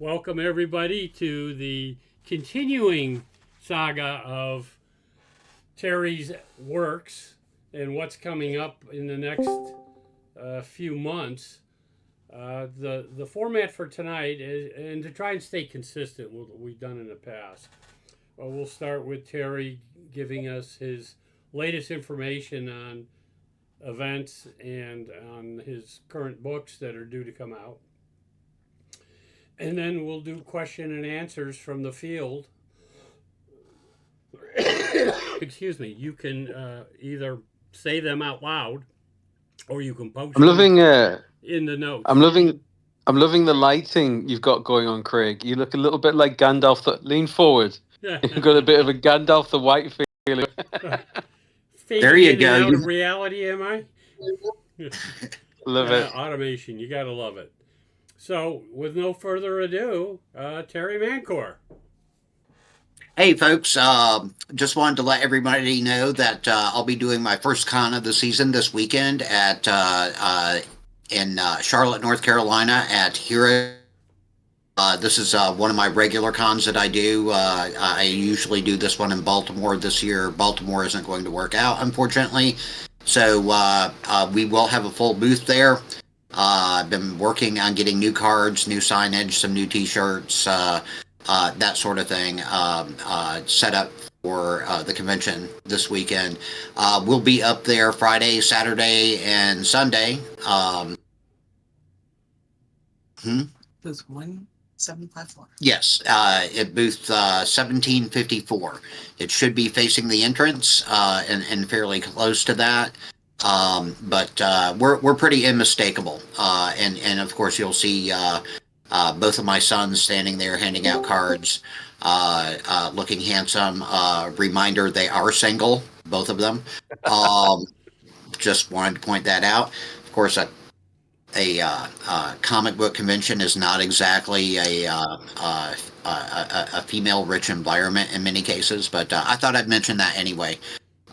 Welcome everybody to the continuing saga of Terry's works and what's coming up in the next few months. The format for tonight is, and to try and stay consistent with what we've done in the past. We'll start with Terry giving us his latest information on events and on his current books that are due to come out. And then we'll do question and answers from the field. Excuse me. You can either say them out loud, or you can post I'm them loving in the I'm notes. loving I'm loving the lighting you've got going on, Craig. You look a little bit like Gandalf. Lean forward. You've got a bit of a Gandalf the White feeling. There Fading you in and go. out of reality, am I? Love it. Automation. You got to love it. So, with no further ado, Terry Mancour. Hey, folks. Just wanted to let everybody know that I'll be doing my first con of the season this weekend at in Charlotte, North Carolina at Hero. This is one of my regular cons that I do. I usually do this one in Baltimore. This year, Baltimore isn't going to work out, unfortunately. So we will have a full booth there. I've been working on getting new cards, new signage, some new T-shirts, that sort of thing set up for the convention this weekend. We'll be up there Friday, Saturday, and Sunday. Hmm? Booth 175. Yes, at booth 1754. It should be facing the entrance and fairly close to that. But we're pretty unmistakable. And of course, you'll see both of my sons standing there handing out cards, looking handsome. Reminder they are single, both of them. Um, just wanted to point that out. Of course, a comic book convention is not exactly a female rich environment in many cases, but I thought I'd mention that anyway.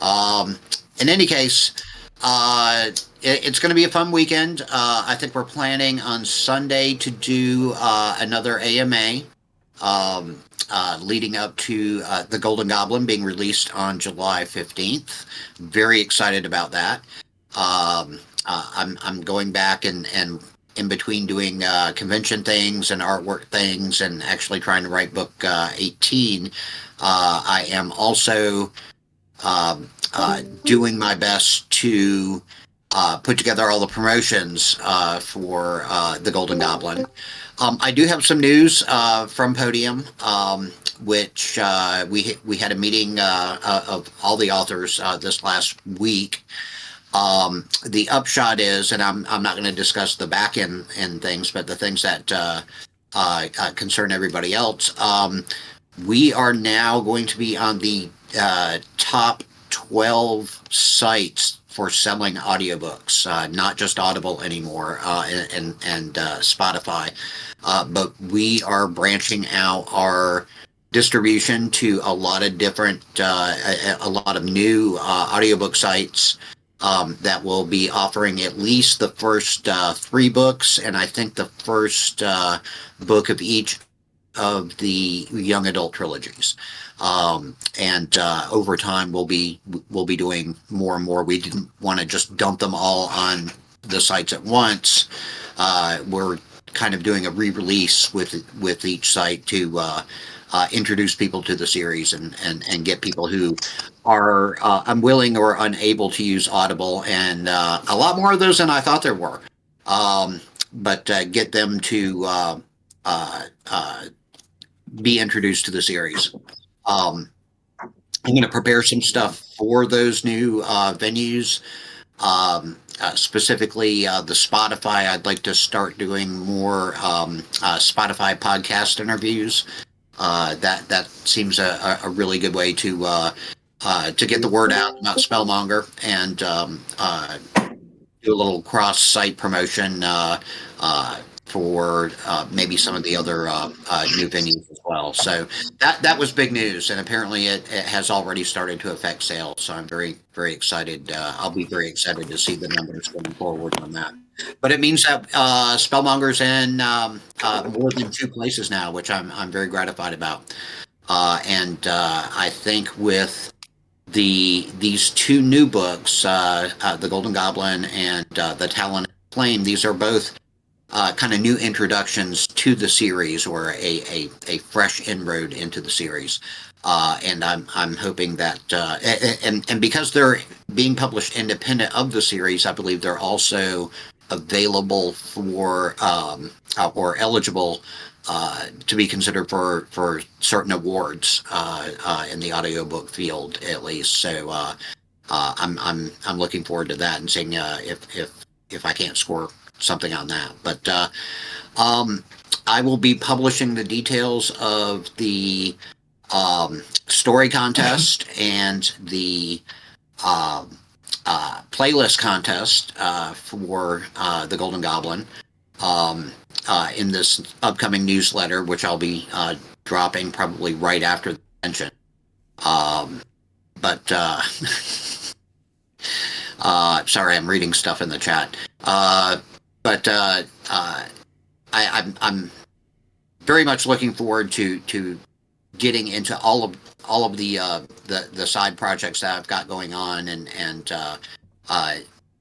Um, in any case, it's going to be a fun weekend. I think we're planning on Sunday to do another AMA. Leading up to the Golden Goblin being released on July 15th. Very excited about that. I'm going back and in between doing convention things and artwork things and actually trying to write book 18. I am also doing my best to put together all the promotions for the Golden Goblin. I do have some news from Podium, which we had a meeting of all the authors this last week. The upshot is, and I'm not going to discuss the back end and things, but the things that concern everybody else. We are now going to be on the top 12 sites for selling audiobooks, not just Audible anymore, and Spotify. But we are branching out our distribution to a lot of different, a lot of new audiobook sites that will be offering at least the first three books, and I think the first book of each of the young adult trilogies. And over time, we'll be doing more and more. We didn't want to just dump them all on the sites at once. We're kind of doing a re-release with each site to introduce people to the series and get people who are unwilling or unable to use Audible, and a lot more of those than I thought there were. But get them to be introduced to the series. I'm going to prepare some stuff for those new venues. Specifically, the Spotify. I'd like to start doing more Spotify podcast interviews. That seems a really good way to get the word out about Spellmonger and do a little cross-site promotion for maybe some of the other new venues as well. So that was big news, and apparently it has already started to affect sales. So I'm very excited. I'll be very excited to see the numbers going forward on that. But it means that Spellmonger's in more than 2 places now, which I'm very gratified about. And I think with these 2 new books, the Golden Goblin and the Talon Flame, these are both kind of new introductions to the series, or a fresh inroad into the series. And I'm hoping that and because they're being published independent of the series, I believe they're also available for or eligible to be considered for certain awards in the audiobook field, at least. So I'm looking forward to that and seeing if I can't score something on that. But I will be publishing the details of the story contest and the playlist contest for the Golden Goblin in this upcoming newsletter, which I'll be dropping probably right after the convention. But sorry, I'm reading stuff in the chat. But I'm very much looking forward to getting into all of the side projects that I've got going on, and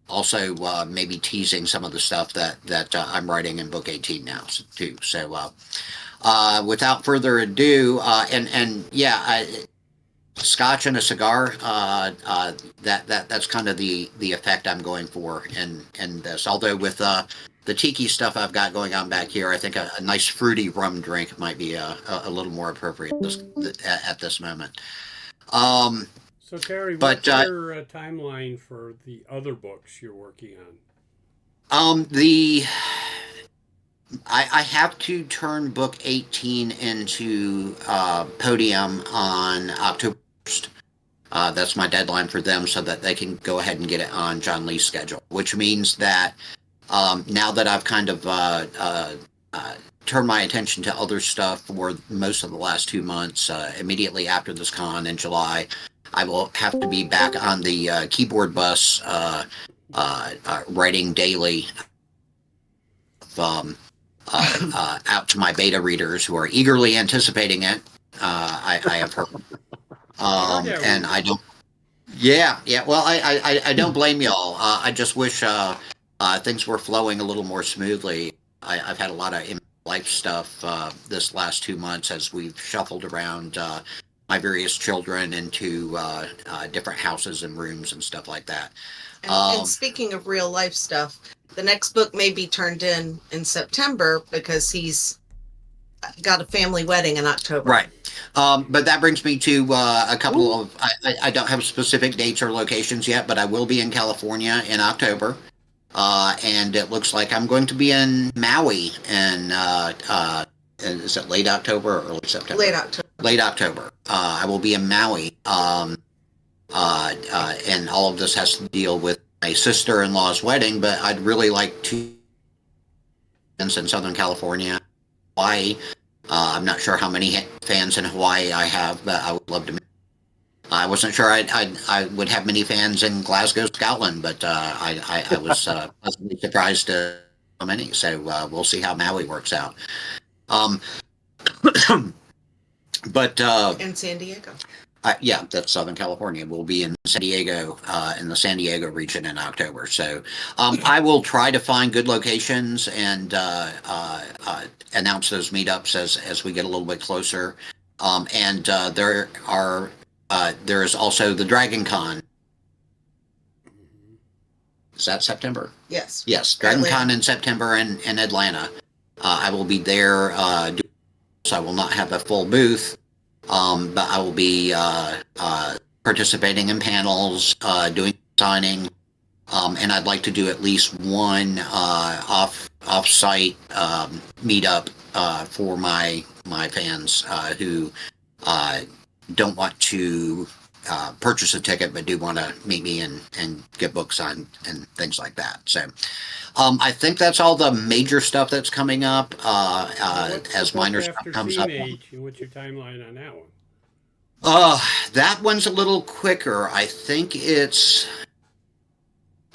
also maybe teasing some of the stuff that I'm writing in book 18 now too. So without further ado, and yeah, scotch and a cigar. That's kind of the effect I'm going for in this. Although with the tiki stuff I've got going on back here, I think a nice fruity rum drink might be a little more appropriate at this moment. So Terry, But what's your timeline for the other books you're working on? I have to turn book 18 into Podium on October 1st. That's my deadline for them, so that they can go ahead and get it on John Lee's schedule, which means that now that I've kind of turned my attention to other stuff for most of the last 2 months, immediately after this con in July, I will have to be back on the keyboard bus, writing daily out to my beta readers who are eagerly anticipating it. I have heard. And I don't. Yeah. Well, I don't blame y'all. I just wish things were flowing a little more smoothly. I've had a lot of life stuff this last 2 months as we've shuffled around my various children into different houses and rooms and stuff like that. And speaking of real life stuff, the next book may be turned in September because he's got a family wedding in October. Right. But that brings me to a couple of, I don't have specific dates or locations yet, but I will be in California in October. And it looks like I'm going to be in Maui in, is it late October or early September? Late October. Late October. I will be in Maui. And all of this has to deal with my sister-in-law's wedding, but I'd really like to in Southern California, Hawaii. I'm not sure how many fans in Hawaii I have, but I would love to. I wasn't sure I would have many fans in Glasgow, Scotland, but I was pleasantly surprised how many. So we'll see how Maui works out. But in San Diego. Yeah, that's Southern California. We'll be in San Diego, in the San Diego region in October. So I will try to find good locations and announce those meetups as we get a little bit closer. And there is also the Dragon Con. Is that September? Yes. Yes, Dragon Con in September in Atlanta. I will be there. So I will not have a full booth. But I will be participating in panels, doing signing, and I'd like to do at least one off-site meetup for my fans who don't want to purchase a ticket but do want to meet me and get books signed and things like that. So I think that's all the major stuff that's coming up as minor stuff comes up. What's your timeline on that one? That one's a little quicker. I think it's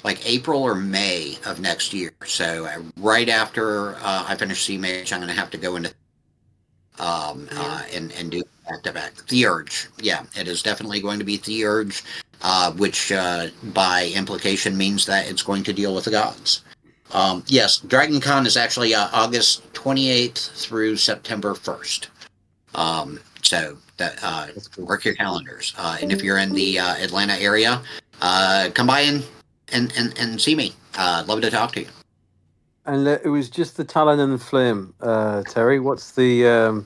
like April or May of next year. So right after I finish CMH, I'm going to have to go into and do back-to-back. Theurge, yeah, it is definitely going to be Theurge, which by implication means that it's going to deal with the gods. Yes, Dragon Con is actually August 28th through September 1st. So that Cool. mark your calendars. And if you're in the Atlanta area, come by and see me. Love to talk to you. And it was just the Talon and the Flame, Terry. What's the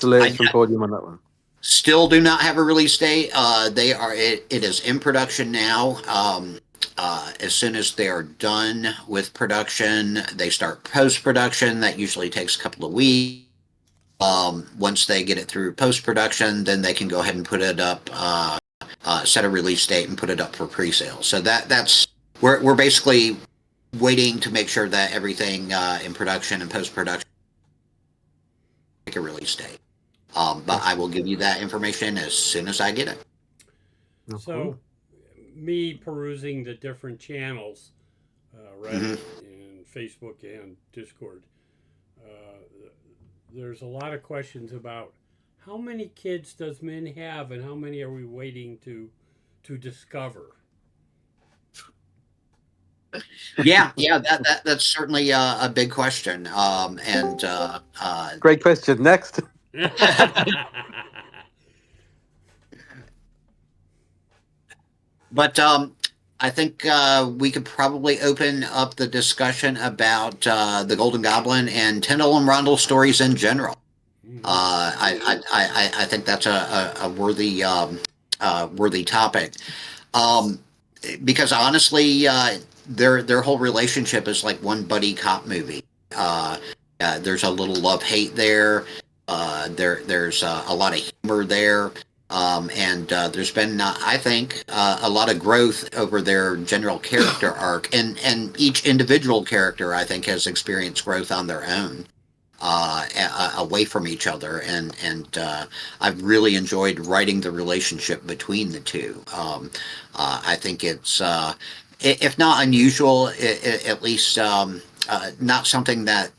latest from Podium on that one? Still do not have a release date. They are it is in production now. As soon as they are done with production, they start post production. That usually takes a couple of weeks. Once they get it through post production, then they can go ahead and put it up, set a release date, and put it up for pre-sale. So that's we're basically waiting to make sure that everything in production and post production make a release date. But I will give you that information as soon as I get it. So, me perusing the different channels, Reddit and Facebook and Discord, there's a lot of questions about how many kids does Min have and how many are we waiting to discover? Yeah, that's certainly a big question. Great question. Next. But I think we could probably open up the discussion about the Golden Goblin and Tyndall and Rondell stories in general. I think that's a worthy worthy topic, because honestly, their whole relationship is like one buddy cop movie. There's a little love hate there. There's a lot of humor there. And there's been, I think, a lot of growth over their general character arc, and each individual character, I think, has experienced growth on their own, away from each other, and I've really enjoyed writing the relationship between the two. I think it's, if not unusual, at least. Not something that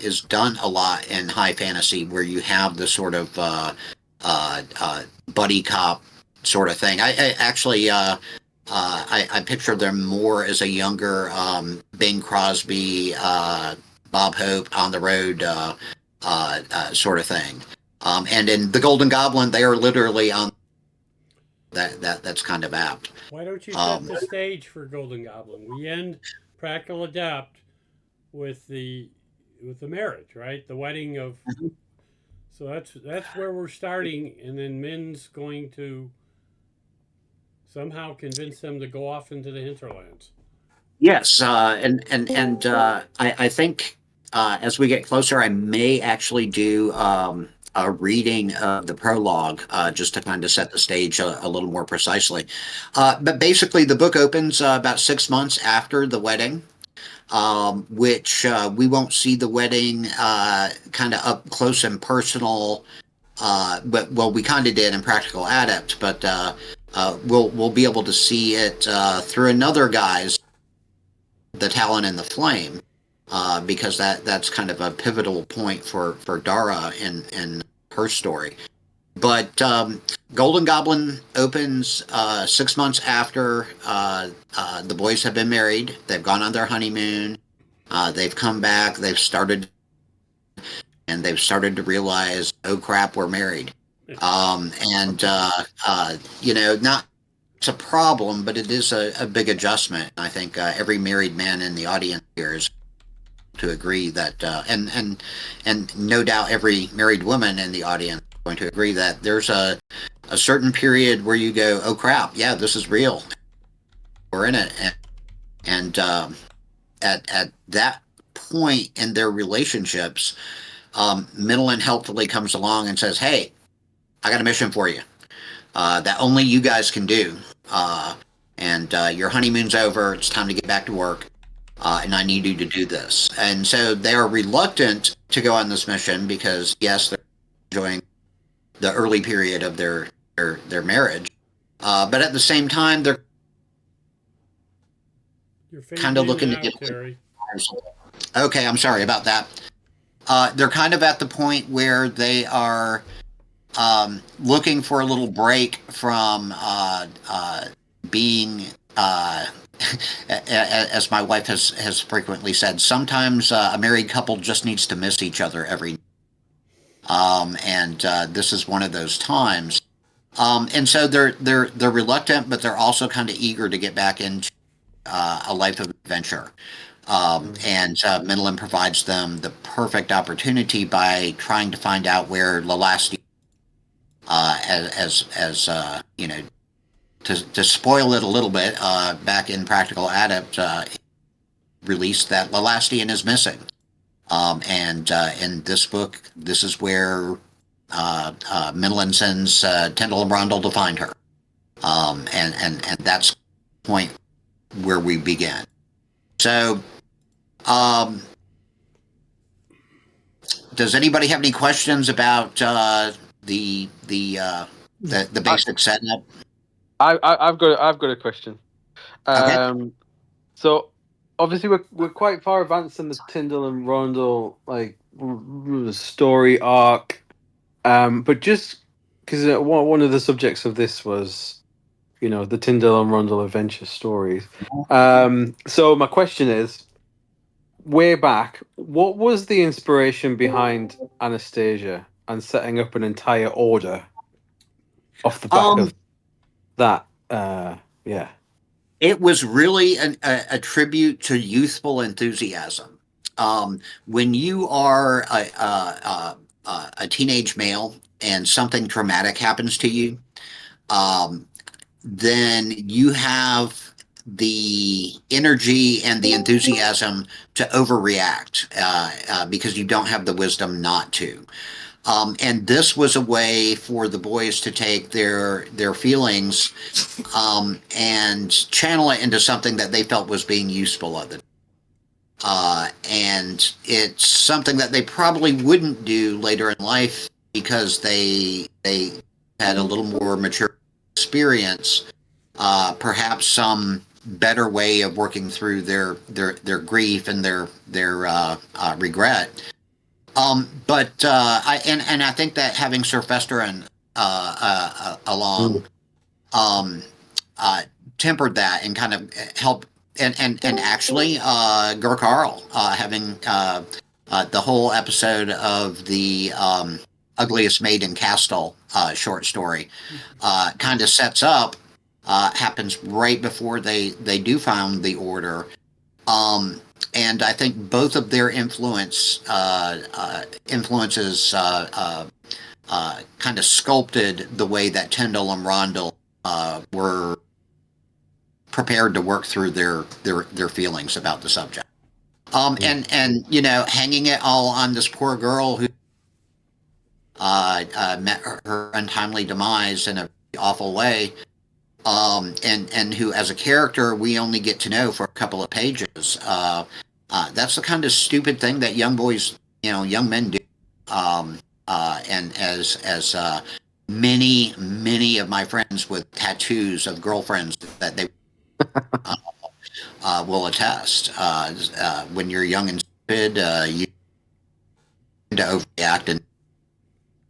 is done a lot in high fantasy, where you have the sort of buddy cop sort of thing. I actually I picture them more as a younger Bing Crosby, Bob Hope on the road sort of thing. And in the Golden Goblin, they are literally on that's kind of apt. Why don't you set the stage for Golden Goblin? We end Practical Adept with the marriage, right? The wedding of. So that's where we're starting, and then Min's going to somehow convince them to go off into the hinterlands. Yes, and I think as we get closer, I may actually do a reading of the prologue, just to kind of set the stage a little more precisely. But basically, the book opens about 6 months after the wedding. Which we won't see the wedding kind of up close and personal. But well, we kind of did in Practical Adept, but we'll be able to see it through another guy's, the Talon and the Flame, because that's kind of a pivotal point for Dara in her story. But Golden Goblin opens 6 months after the boys have been married. They've gone on their honeymoon. They've come back. They've started to realize, oh crap, we're married. And not it's a problem, but it is a big adjustment. I think every married man in the audience here is to agree that, and no doubt every married woman in the audience is going to agree that there's a certain period where you go, oh crap, yeah, this is real. We're in it. And at that point in their relationships, Middleton helpfully comes along and says, hey, I got a mission for you that only you guys can do. And your honeymoon's over. It's time to get back to work. And I need you to do this. And so they are reluctant to go on this mission because, yes, they're enjoying the early period of their marriage. But at the same time, they're You're kind of fading in looking and to get. out, Terry. Okay, I'm sorry about that. They're kind of at the point where they are looking for a little break from being, as my wife has frequently said, sometimes a married couple just needs to miss each other every. And this is one of those times. And so they're reluctant, but they're also kind of eager to get back into a life of adventure. And Midland provides them the perfect opportunity by trying to find out where Lelasti, you know, to spoil it a little bit, back in Practical Adept, released that Lelastian is missing. And in this book, this is where Midland sends Tyndall and Rondell to find her. And that's the point where we begin. So, does anybody have any questions about the basic setup? I've got a question. Okay. So obviously we're quite far advanced in the Tyndall and Rondell story arc. But just because one of the subjects of this was, the Tyndall and Rondell adventure stories. So my question is, way back, what was the inspiration behind Anastasia and setting up an entire order off the back of that? Yeah. It was really a tribute to youthful enthusiasm. When you are a teenage male and something traumatic happens to you, then you have the energy and the enthusiasm to overreact because you don't have the wisdom not to. And this was a way for the boys to take their feelings and channel it into something that they felt was being useful of it. And it's something that they probably wouldn't do later in life because they had a little more mature experience, perhaps some better way of working through their grief and their regret. But I think that having Sir Festerin along uh, tempered that and kind of helped. And actually, Gur Carl having the whole episode of the Ugliest Maid in Castle short story kind of sets up, happens right before they do found the order. And I think both of their influences kind of sculpted the way that Tyndall and Rondell were prepared to work through their feelings about the subject. And hanging it all on this poor girl who met her untimely demise in a awful way, and who, as a character, we only get to know for a couple of pages. That's the kind of stupid thing that young boys, young men do. And as many of my friends with tattoos of girlfriends that they will attest. When you're young and stupid, you tend to overreact and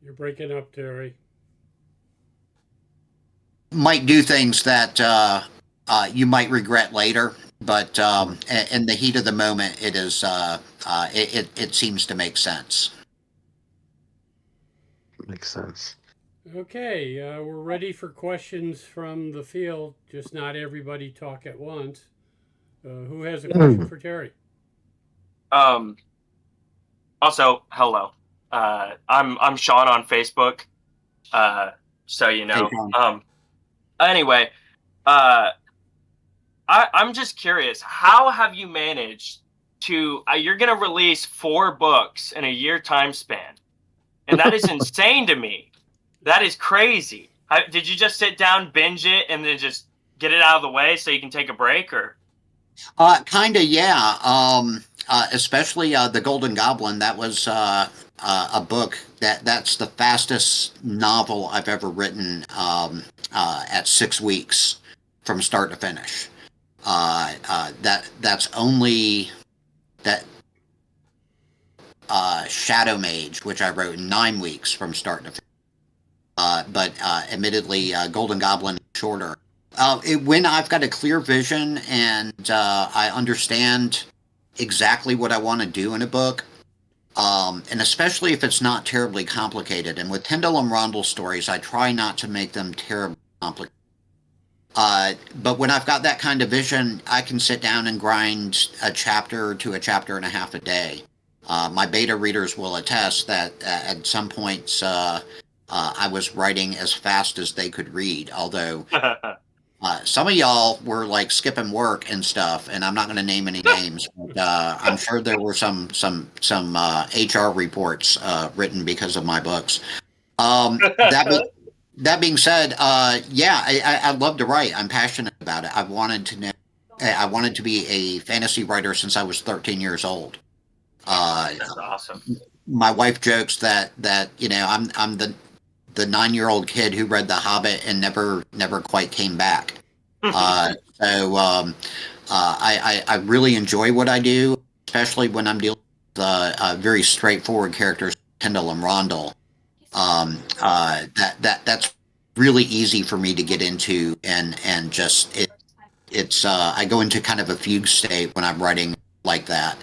You're breaking up, Terry. might do things that you might regret later. But in the heat of the moment, it is it seems to make sense. Makes sense. Okay, we're ready for questions from the field. Just not everybody talk at once. Who has a question for Terry? Also, hello. I'm Sean on Facebook. So you know. Hey, Sean. Anyway, I'm just curious. How have you managed to? You're gonna release 4 books in a year time span, and that is insane to me. That is crazy. Did you just sit down, binge it, and then just get it out of the way so you can take a break, or? Kinda, yeah. Especially the Golden Goblin. That was a book that's the fastest novel I've ever written at 6 weeks from start to finish. that's only that Shadow Mage, which I wrote in 9 weeks from start to finish. But admittedly, Golden Goblin is shorter. When I've got a clear vision and I understand exactly what I want to do in a book, and especially if it's not terribly complicated. And with Tyndall and Rondell stories, I try not to make them terribly complicated. But when I've got that kind of vision, I can sit down and grind a chapter to a chapter and a half a day. My beta readers will attest that at some points I was writing as fast as they could read, although some of y'all were like skipping work and stuff, and I'm not going to name any names, but I'm sure there were some HR reports written because of my books. That being said, yeah, I love to write. I'm passionate about it. I wanted to be a fantasy writer since I was 13 years old. That's awesome. My wife jokes that I'm the 9-year-old kid who read The Hobbit and never quite came back. I really enjoy what I do, especially when I'm dealing with very straightforward characters, Tyndall and Rondell. That's really easy for me to get into, and just it's I go into kind of a fugue state when I'm writing like that,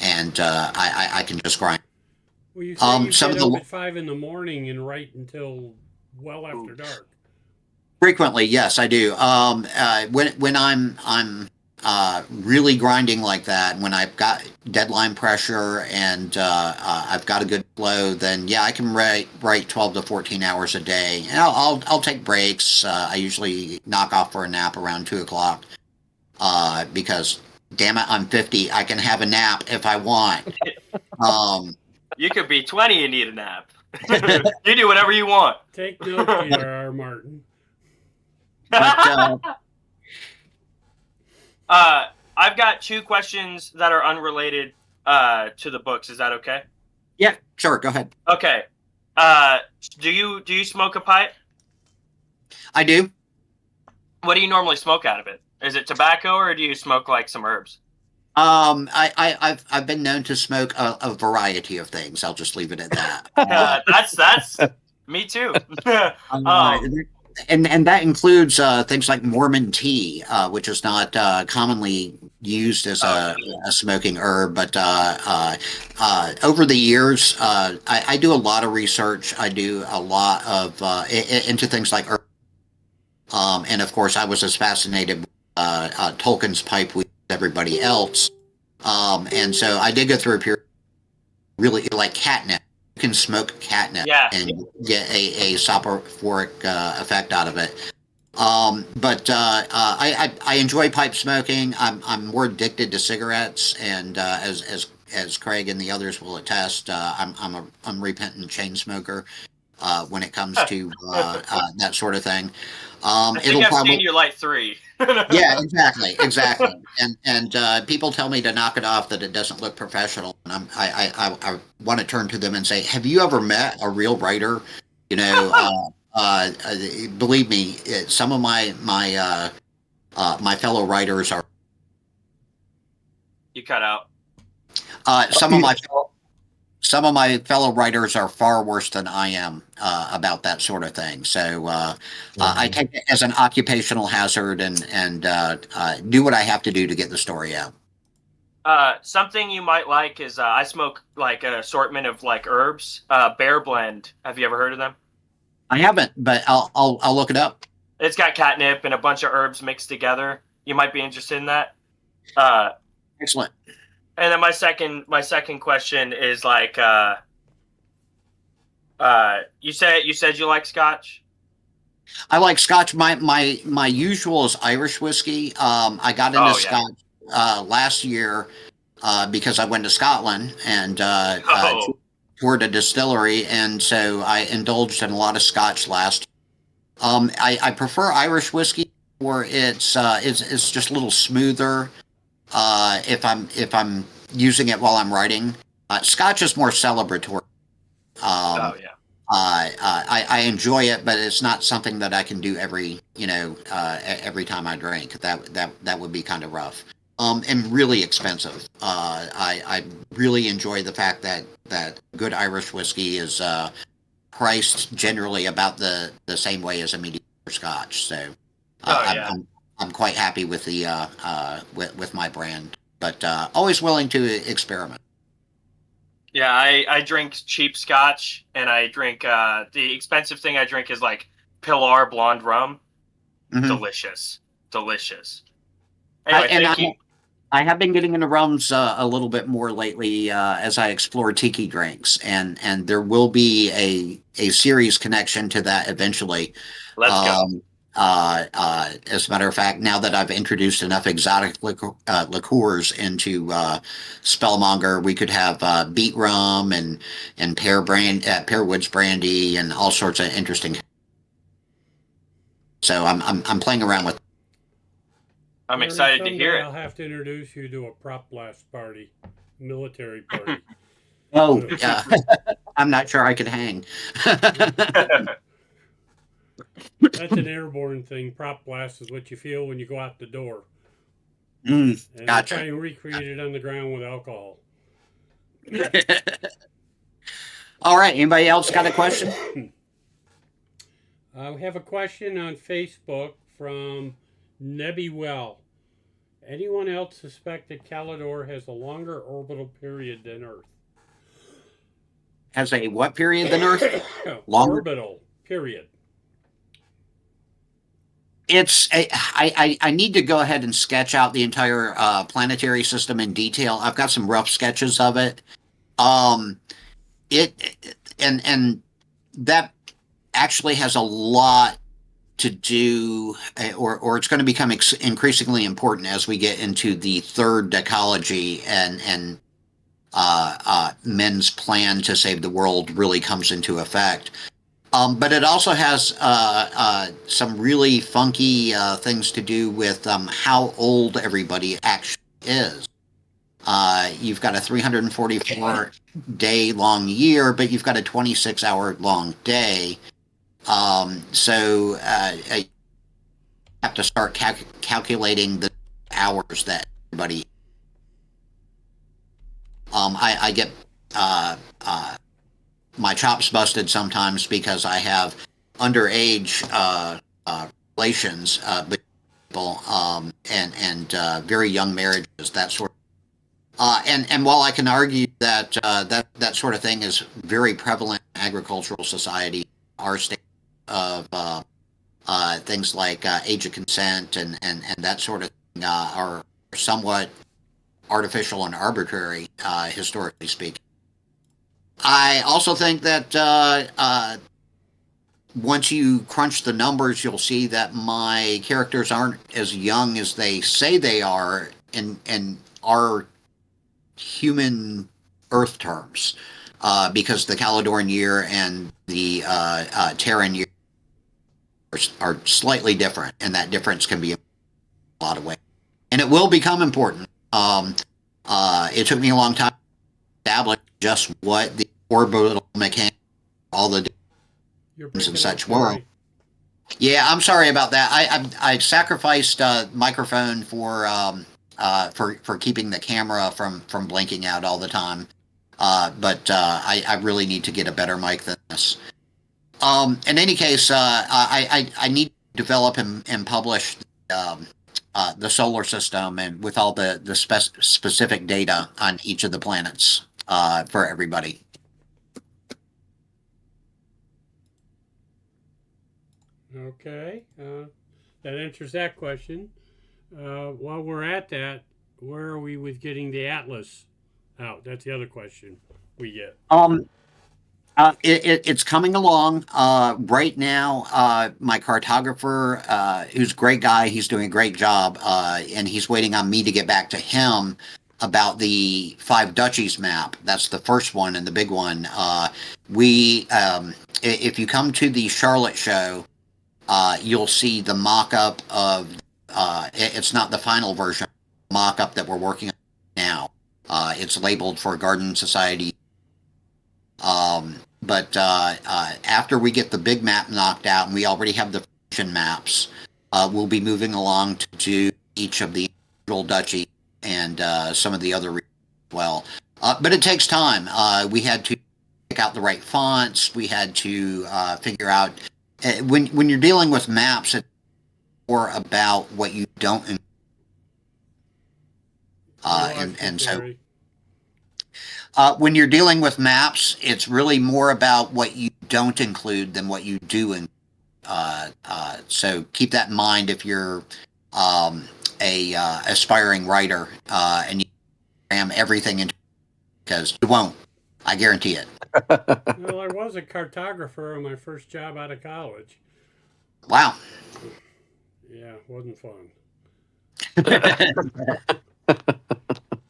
and I can just grind. Well, you say you some get of up the at 5 in the morning and write until well after dark. Frequently, yes, I do. When I'm really grinding like that, when I've got deadline pressure and I've got a good flow, then yeah, I can write 12 to 14 hours a day. And I'll take breaks. I usually knock off for a nap around 2 o'clock because damn it, I'm 50. I can have a nap if I want. You could be 20 and need a nap. You do whatever you want. Take note, J.R.R. Martin. But, I've got 2 questions that are unrelated to the books. Is that okay? yeah, sure, go ahead. Okay. Do you smoke a pipe? I do. What do you normally smoke out of it? Is it tobacco or do you smoke like some herbs? I've been known to smoke a variety of things. I'll just leave it at that. That's me too. And that includes things like Mormon tea, which is not commonly used as a smoking herb. But over the years, I do a lot of research. I do a lot of into things like herb. And of course, I was as fascinated with Tolkien's pipe with everybody else. And so I did go through a period really like catnip. You can smoke catnip and get a soporific effect out of it. But I enjoy pipe smoking. I'm more addicted to cigarettes, and as Craig and the others will attest, I'm a unrepentant chain smoker when it comes to that sort of thing. I think I've seen you light 3. Yeah, exactly. And people tell me to knock it off, that it doesn't look professional, and I want to turn to them and say, have you ever met a real writer? Believe me, some of my fellow writers are. You cut out. Some of my fellow writers are far worse than I am about that sort of thing. So I take it as an occupational hazard and do what I have to do to get the story out. Something you might like is I smoke like an assortment of like herbs. Bear Blend. Have you ever heard of them? I haven't, but I'll look it up. It's got catnip and a bunch of herbs mixed together. You might be interested in that. Excellent. And then my second question is like, you said you like Scotch. I like Scotch. My usual is Irish whiskey. I got into Scotch last year because I went to Scotland and toured a distillery, and so I indulged in a lot of Scotch last year. I prefer Irish whiskey, where it's just a little smoother. If I'm using it while I'm writing, Scotch is more celebratory. I I enjoy it, but it's not something that I can do every every time I drink. That would be kind of rough. And really expensive. I really enjoy the fact that good Irish whiskey is priced generally about the same way as a medium Scotch. So I'm quite happy with the with my brand, but always willing to experiment. Yeah, I drink cheap Scotch, and I drink the expensive thing I drink is like Pilar blonde rum. Mhm. Delicious. Anyway, thank you. I have been getting into rums a little bit more lately as I explore tiki drinks, and there will be a series connection to that eventually. Let's go. As a matter of fact, now that I've introduced enough exotic liqueurs into Spellmonger, we could have beet rum and pear woods brandy and all sorts of interesting. So I'm playing around with. I'm Maybe excited to hear someday it. I'll have to introduce you to a prop blast party, military party. Oh, I'm not sure I could hang. That's an airborne thing. Prop blast is what you feel when you go out the door. And Gotcha. try and recreate it on the ground with alcohol. All right. Anybody else got a question? We have a question on Facebook from Nebby. Anyone else suspect that Calidor has a longer orbital period than Earth? Has a what period than Earth? Longer? Orbital period. I need to go ahead and sketch out the entire planetary system in detail. I've got some rough sketches of it. And that actually has a lot to do, or it's going to become increasingly important as we get into the third decalogy and men's plan to save the world really comes into effect. But it also has some really funky things to do with how old everybody actually is. You've got a 344-day long year, but you've got a 26-hour long day. So you have to start calculating the hours that everybody. I get my chops busted sometimes because I have underage relations with people and very young marriages, that sort of. And while I can argue that that sort of thing is very prevalent in agricultural society, our state of things like age of consent and that sort of thing are somewhat artificial and arbitrary, historically speaking. I also think that once you crunch the numbers, you'll see that my characters aren't as young as they say they are in our human Earth terms, because the Caledoran year and the Terran year are slightly different, and that difference can be a lot of ways. And it will become important. It took me a long time to establish just what the orbital mechanics, all the differences and such were. Yeah, I'm sorry about that. I sacrificed microphone for keeping the camera from blinking out all the time. But I really need to get a better mic than this. In any case, I need to develop and publish the solar system and with all the specific data on each of the planets for everybody. Okay, that answers that question. While we're at that, where are we with getting the atlas out? That's the other question we get. It's coming along right now. My cartographer, who's a great guy, he's doing a great job, and he's waiting on me to get back to him about the Five Duchies map. That's the first one and the big one. If you come to the Charlotte show, you'll see the mock-up of. It's not the final version. Mock-up that we're working on now. It's labeled for Garden Society. But after we get the big map knocked out, and we already have the function maps, we'll be moving along to do each of the individual duchies and some of the other regions as well. But it takes time. We had to pick out the right fonts. We had to figure out when you're dealing with maps, it's more about what you don't. And so when you're dealing with maps, it's really more about what you don't include than what you do include. So keep that in mind if you're a aspiring writer and you cram everything into, because you won't. I guarantee it. Well, I was a cartographer on my first job out of college. Wow. Yeah, wasn't fun.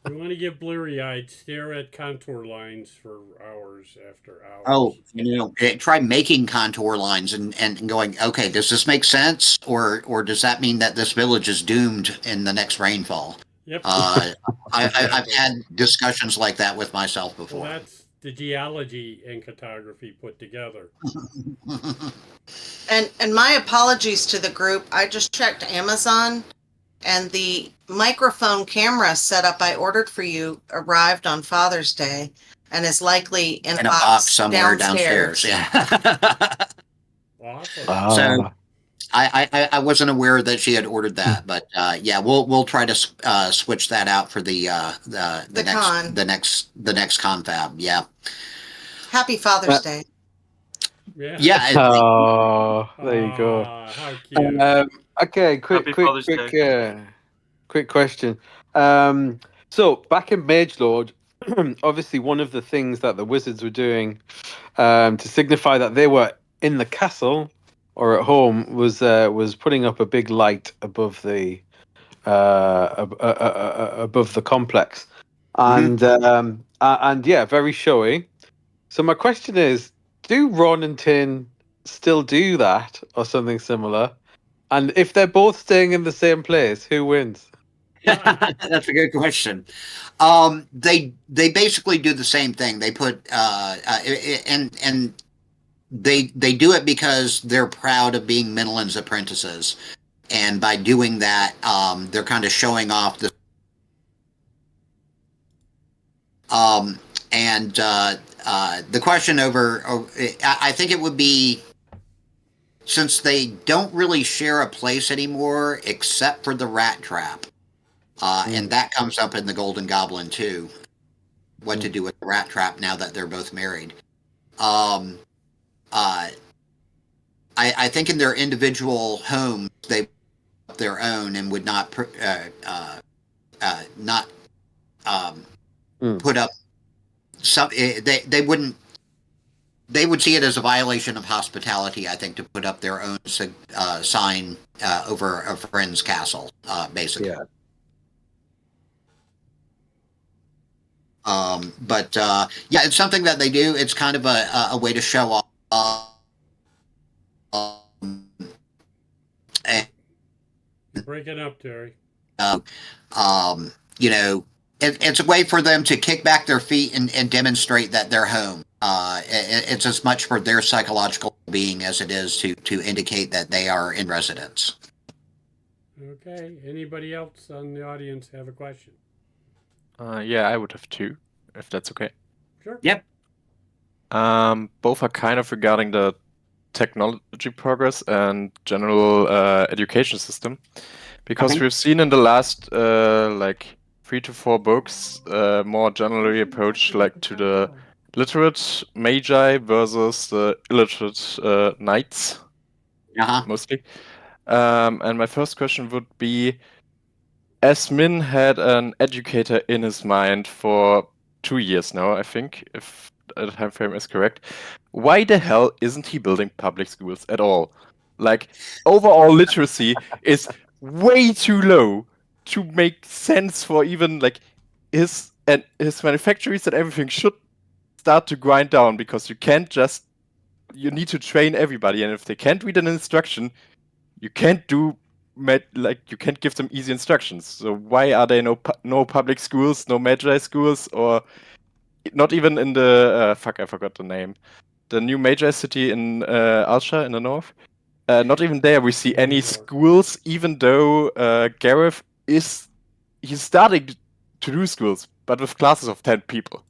You want to get bleary-eyed, stare at contour lines for hours after hours. Oh, try making contour lines and going, okay, does this make sense? Or does that mean that this village is doomed in the next rainfall? Yep. I've had discussions like that with myself before. Well, that's the geology and cartography put together. And my apologies to the group. I just checked Amazon, and the microphone camera setup I ordered for you arrived on Father's Day and is likely in a box somewhere downstairs. Yeah. Awesome. So I wasn't aware that she had ordered that, but yeah, we'll try to switch that out for the next confab. Yeah. Happy Father's Day. Yeah. Yeah. Oh, there you go. How cute. Okay, quick question. So back in Magelord, obviously one of the things that the wizards were doing to signify that they were in the castle or at home was putting up a big light above the complex, and yeah, very showy. So my question is, do Ron and Tin still do that or something similar? And if they're both staying in the same place, who wins? That's a good question. They basically do the same thing. They put and they do it because they're proud of being Minlin's apprentices, and by doing that, they're kind of showing off the. And the question I think it would be, since they don't really share a place anymore, except for the rat trap. And that comes up in the Golden Goblin too. What to do with the rat trap now that they're both married? I think in their individual homes they have their own and would not put up some. They wouldn't. They would see it as a violation of hospitality, I think, to put up their own sign over a friend's castle, basically. Yeah. But yeah, it's something that they do. It's kind of a way to show off. And, You're breaking up, Terry. It's a way for them to kick back their feet and demonstrate that they're home. It's as much for their psychological being as it is to indicate that they are in residence. Okay. Anybody else on the audience have a question? Yeah, I would have two, if that's okay. Sure. Yep. Both are kind of regarding the technology progress and general education system, because we've seen in the last 3 to 4 books more generally approach to the literate magi versus the illiterate knights, mostly. And my first question would be, as Min had an educator in his mind for 2 years now, I think, if the time frame is correct, why the hell isn't he building public schools at all? Overall literacy is way too low to make sense for even his manufactories and everything should start to grind down, because you need to train everybody, and if they can't read an instruction, you can't you can't give them easy instructions. So why are there no public schools, no magi schools, or not even in the I forgot the name. the new major city in Alsha in the north. Not even there we see any schools, even though Gareth he's starting to do schools, but with classes of 10 people.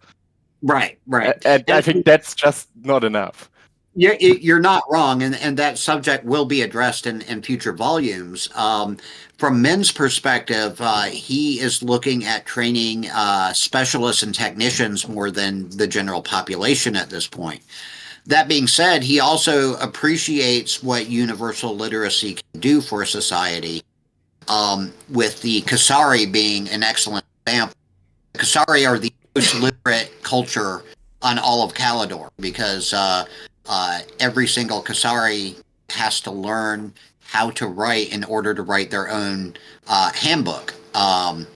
Right. And I think that's just not enough. Yeah, you're not wrong, and that subject will be addressed in future volumes. From Min's perspective, he is looking at training specialists and technicians more than the general population at this point. That being said, he also appreciates what universal literacy can do for a society, with the Kasari being an excellent example. The Kasari are the most literate culture on all of Kalador because every single Kasari has to learn how to write in order to write their own handbook, and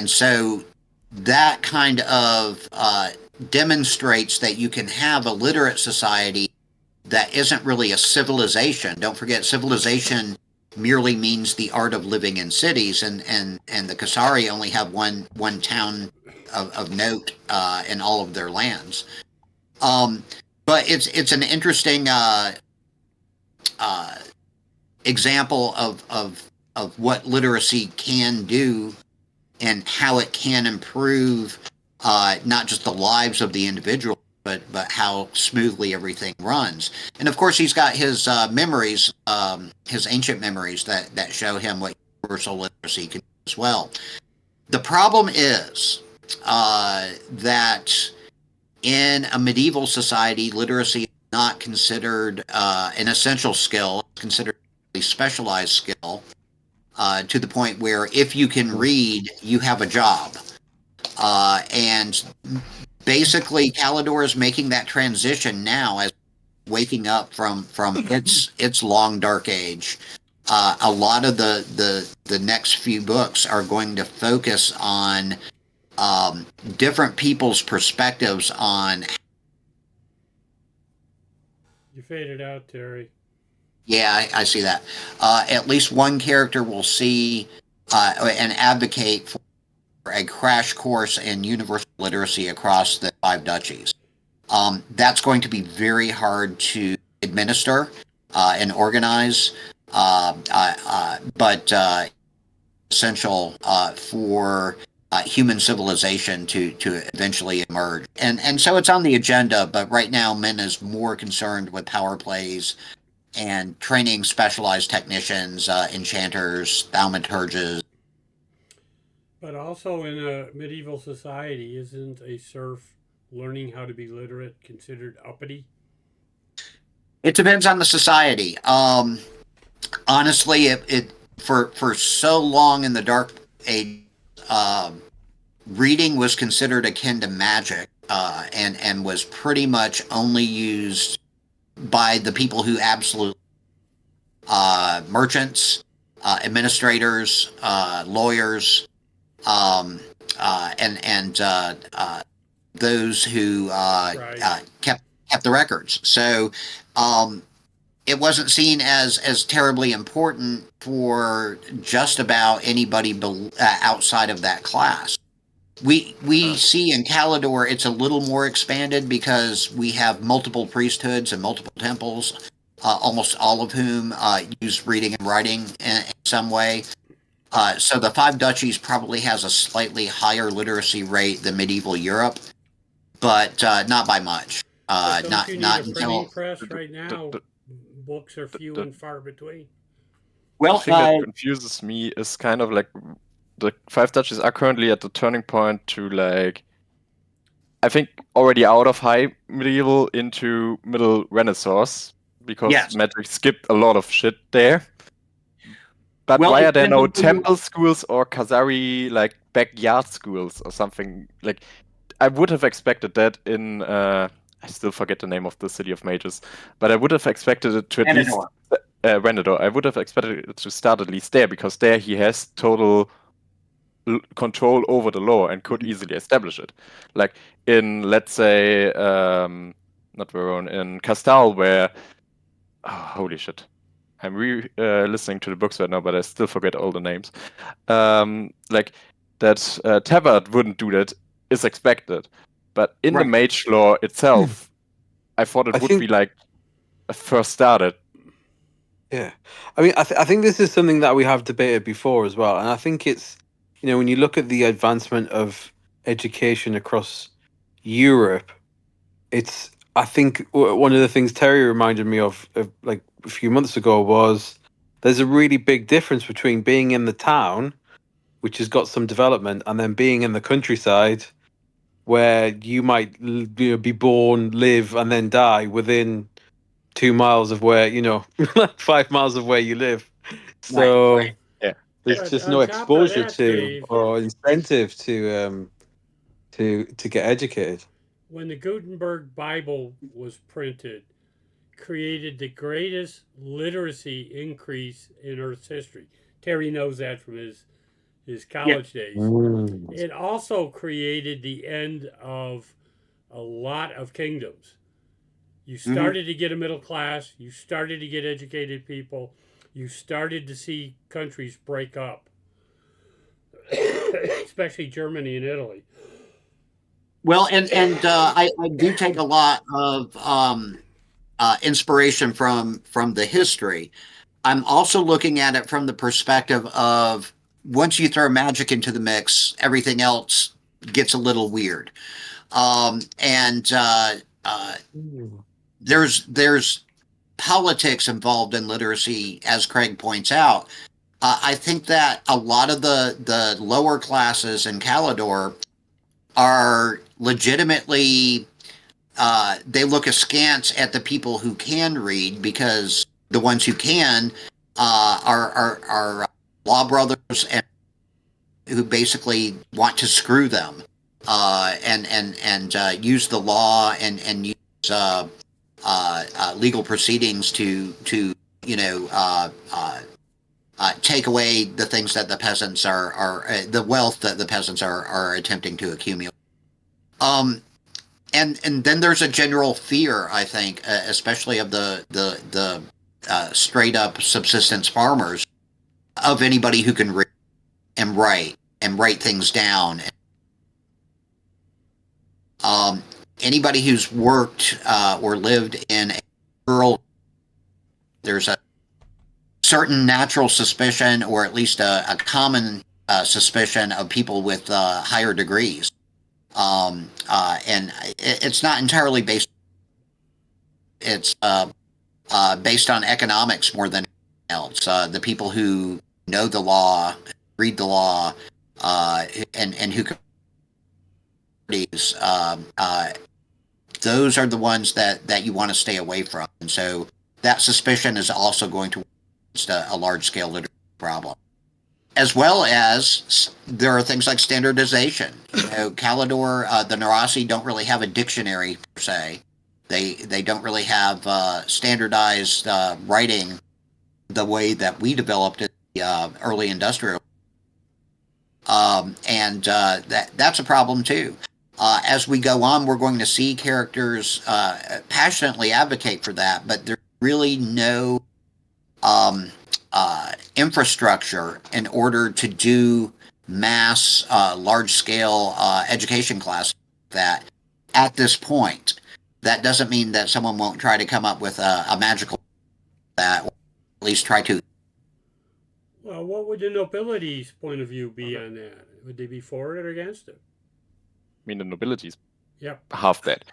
so that kind of demonstrates that you can have a literate society that isn't really a civilization. Don't forget, civilization merely means the art of living in cities, and the Kasari only have one town of note in all of their lands. But it's an interesting example of what literacy can do and how it can improve not just the lives of the individual, but how smoothly everything runs. And of course, he's got his memories, his ancient memories that show him what universal literacy can do as well. The problem is that in a medieval society, literacy is not considered an essential skill, it's considered a specialized skill, to the point where if you can read, you have a job. And basically, Kalador is making that transition now as waking up from its long dark age. A lot of the next few books are going to focus on different people's perspectives on. You faded out, Terry. Yeah, I see that. At least one character will see and advocate for a crash course in universal literacy across the 5 duchies. That's going to be very hard to administer and organize, but essential for human civilization to eventually emerge. And so it's on the agenda, but right now Min is more concerned with power plays and training specialized technicians, enchanters, thaumaturges. But also in a medieval society, isn't a serf learning how to be literate considered uppity? It depends on the society. Honestly, it for so long in the Dark Age, reading was considered akin to magic, and was pretty much only used by the people who absolutely merchants, administrators, lawyers, and those who kept the records. So it wasn't seen as terribly important for just about anybody outside of that class. We see in Kalador it's a little more expanded because we have multiple priesthoods and multiple temples, almost all of whom use reading and writing in some way. So the 5 duchies probably has a slightly higher literacy rate than medieval Europe, but not by much. Don't you need not a printing until press right now? Books are few and far between. well. The thing that confuses me is kind of like the 5 duchies are currently at the turning point to, like, I think already out of high medieval into middle Renaissance, because Yes. magic skipped a lot of shit there. But Well, why it are there no depends on temple schools or Khazari like backyard schools or something? Like, I would have expected that in I still forget the name of the city of mages, but I would have expected it to at least Renador. I would have expected it to start at least there, because there he has total control over the law and could easily establish it. Like in, let's say, not Verone, in Castal, where holy shit, I'm listening to the books right now, but I still forget all the names. Like that Tavard wouldn't do that is expected, but in the mage law itself, I thought it I would think- be like first started. Yeah, I mean, I think this is something that we have debated before as well, and I think it's, when you look at the advancement of education across Europe, it's, I think one of the things Terry reminded me of like a few months ago was there's a really big difference between being in the town, which has got some development, and then being in the countryside, where you might be born, live, and then die within 2 miles of where, like 5 miles of where you live. So Right. Yeah. there's But just on no top of exposure that, to Dave, or incentive to get educated. when the Gutenberg Bible was printed, created the greatest literacy increase in Earth's history. Terry knows that from his college days. It also created the end of a lot of kingdoms. You started to get a middle class, you started to get educated people, you started to see countries break up, especially Germany and Italy. Well, and I do take a lot of inspiration from the history. I'm also looking at it from the perspective of once you throw magic into the mix, everything else gets a little weird. And there's politics involved in literacy, as Craig points out. I think that a lot of the lower classes in Calidor are legitimately they look askance at the people who can read because the ones who can are law brothers and who basically want to screw them and use the law and use legal proceedings to you know take away the things that the peasants are the wealth that the peasants are attempting to accumulate. Um, and then there's a general fear, I think, especially of the straight up subsistence farmers, of anybody who can read and write things down. Anybody who's worked or lived in a rural, there's a certain natural suspicion, or at least a common suspicion of people with higher degrees. And it's not entirely based. It's based on economics more than anything else. The people who know the law, read the law, and who can those are the ones that you want to stay away from. And so that suspicion is also going to a large scale literacy problem. As well as there are things like standardization. Calidor, the Narasi don't really have a dictionary per se. They don't really have standardized writing the way that we developed it in the early industrial. And that's a problem too. As we go on, we're going to see characters passionately advocate for that, but there's really no infrastructure in order to do mass, large-scale education classes that at this point. That doesn't mean that someone won't try to come up with a magical that, or at least try to. Well, what would the nobility's point of view be on that? Would they be for it or against it? I mean, the nobilities Yep. have that.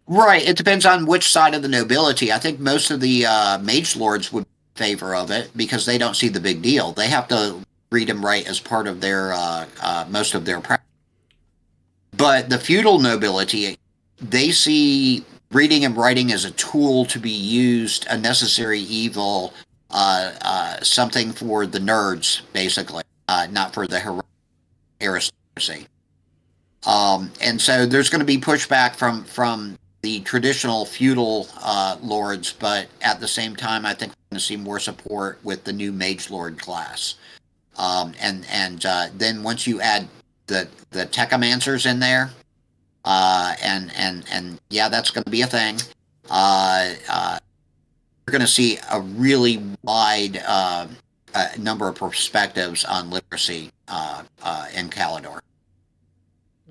Right. It depends on which side of the nobility. I think most of the mage lords would favor of it because they don't see the big deal. They have to read and write as part of their most of their practice. But the feudal nobility, they see reading and writing as a tool to be used, a necessary evil, something for the nerds, basically, not for the aristocracy. And so there's going to be pushback from the traditional feudal lords, but at the same time, I think we're going to see more support with the new mage lord class. And then once you add the techomancers in there, and yeah, that's going to be a thing. You're going to see a really wide number of perspectives on literacy in Calidor.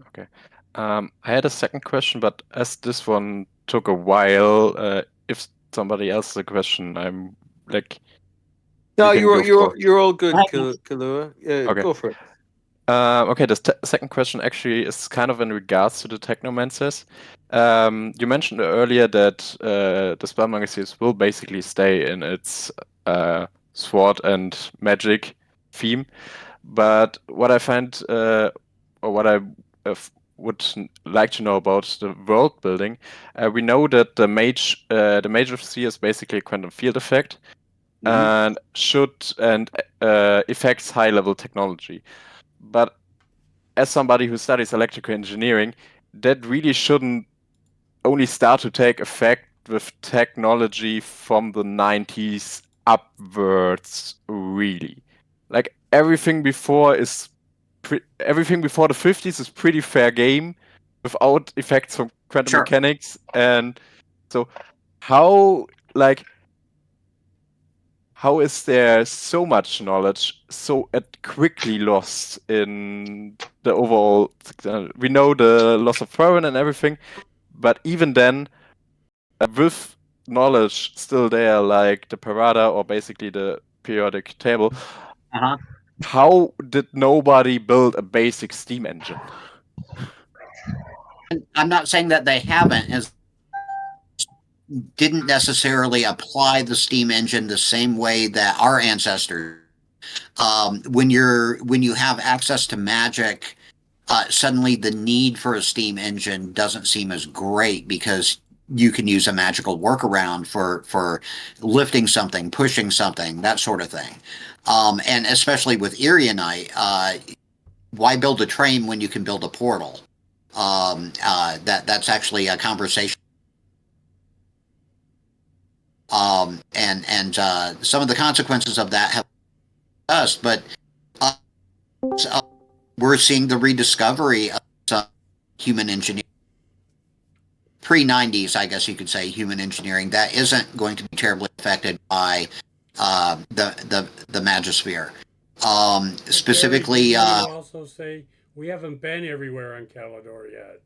Okay. I had a second question, but as this one took a while, if somebody else has a question, I'm like, No, you can go for. you're all good, Right. Kalua. Yeah, Okay. go for it. Okay, the second question actually is kind of in regards to the Technomancers. You mentioned earlier that the Spellmonger series will basically stay in its sword and magic theme, but what I find, or what I would like to know about the world building, we know that the mage of sea is basically a quantum field effect, and affects high level technology. But as somebody who studies electrical engineering, that really shouldn't only start to take effect with technology from the 90s upwards, really. Like everything before the 50s is pretty fair game without effects from quantum Sure. mechanics. And so how like how is there so much knowledge so quickly lost in the overall? We know the loss of Thorin and everything, but even then, with knowledge still there, like the Parada or basically the periodic table, Uh-huh. how did nobody build a basic steam engine? I'm not saying that they haven't, as didn't necessarily apply the steam engine the same way that our ancestors. When you have access to magic, suddenly the need for a steam engine doesn't seem as great because you can use a magical workaround for lifting something, pushing something, that sort of thing. And especially with Erionite, why build a train when you can build a portal? That's actually a conversation. And some of the consequences of that have us, but uh, we're seeing the rediscovery of some human engineering. Pre-90s, I guess you could say, human engineering that isn't going to be terribly affected by the Magosphere. But Specifically, Terry, didn't you also say we haven't been everywhere on Calador yet?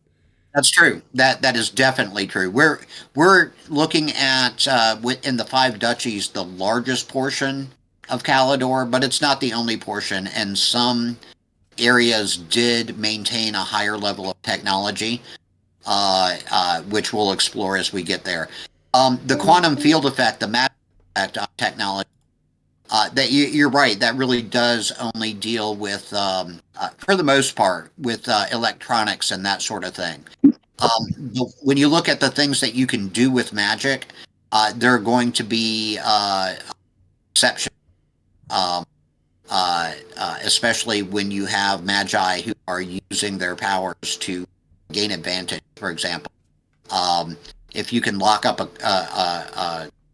that's true. That is definitely true. We're looking at in the five duchies the largest portion of Calador, but it's not the only portion. And some areas did maintain a higher level of technology, which we'll explore as we get there. The quantum field effect, the matter effect on technology, you're right. That really does only deal with, for the most part, with electronics and that sort of thing. But when you look at the things that you can do with magic, there are going to be exceptions. Um, Especially when you have magi who are using their powers to gain advantage. For example, um, if you can lock up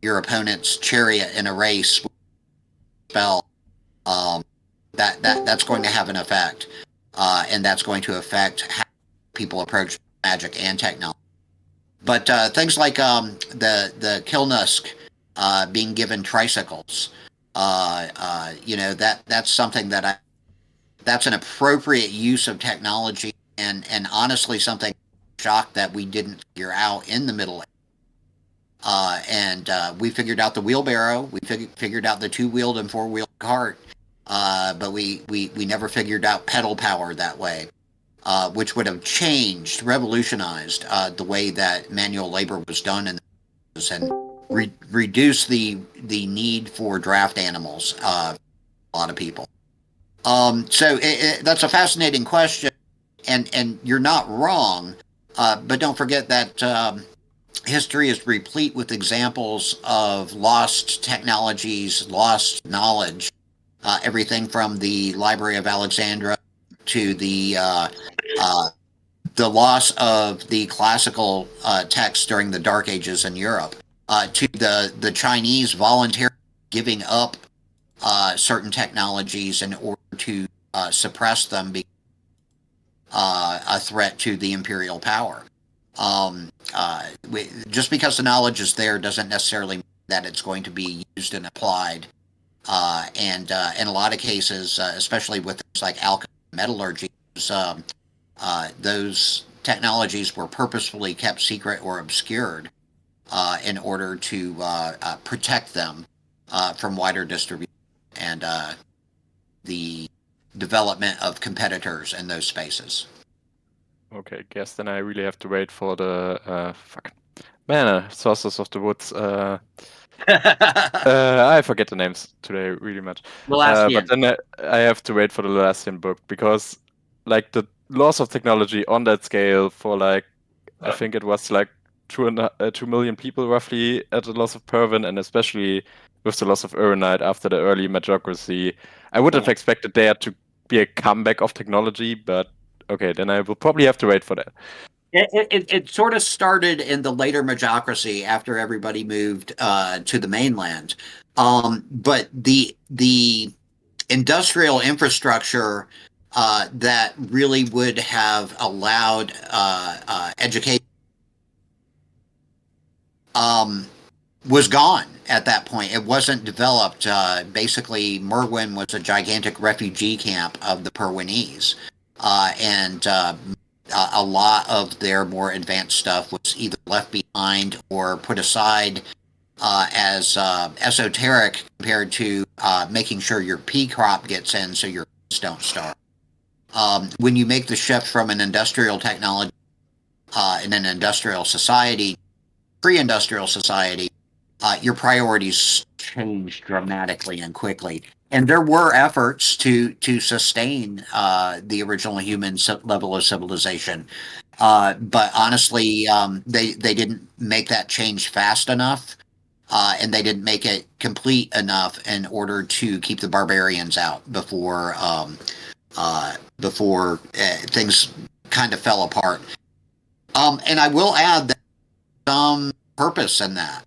your opponent's chariot in a race with a spell, um, that's going to have an effect, and that's going to affect how people approach magic and technology. But things like the Kilnusk being given tricycles, that's something that's an appropriate use of technology, and honestly something shocked that we didn't figure out in the Middle Ages. And we figured out the wheelbarrow, we figured out the two-wheeled and four-wheeled cart, but we never figured out pedal power that way, which would have changed, revolutionized the way that manual labor was done in the and reduce the need for draft animals for a lot of people. So that's a fascinating question, and you're not wrong, but don't forget that history is replete with examples of lost technologies, lost knowledge. Everything from the Library of Alexandria to the loss of the classical texts during the Dark Ages in Europe, to the Chinese voluntarily giving up certain technologies in order to suppress them, be a threat to the imperial power. Just because the knowledge is there doesn't necessarily mean that it's going to be used and applied. And in a lot of cases, especially with things like alchemy, metallurgy, those technologies were purposefully kept secret or obscured in order to protect them from wider distribution and the development of competitors in those spaces. Okay, guess then I really have to wait for the Sorcerers of the Woods. I forget the names today really much. But then I have to wait for the Lalastian book because, like, the loss of technology on that scale for like, I think it was like 2 million people roughly at the loss of Pervin, and especially with the loss of Uranite after the early Magocracy, I would have expected there to be a comeback of technology, but okay, then I will probably have to wait for that. It sort of started in the later Magocracy after everybody moved to the mainland. But the industrial infrastructure that really would have allowed education was gone at that point. It wasn't developed. Basically, Merwin was a gigantic refugee camp of the Perwinese. And a lot of their more advanced stuff was either left behind or put aside as esoteric compared to making sure your pea crop gets in so your kids don't starve. When you make the shift from an industrial technology in an industrial society, pre-industrial society, your priorities change dramatically and quickly. And there were efforts to sustain the original human level of civilization, but honestly, they didn't make that change fast enough, and they didn't make it complete enough in order to keep the barbarians out before things kind of fell apart. And I will add that some purpose in that.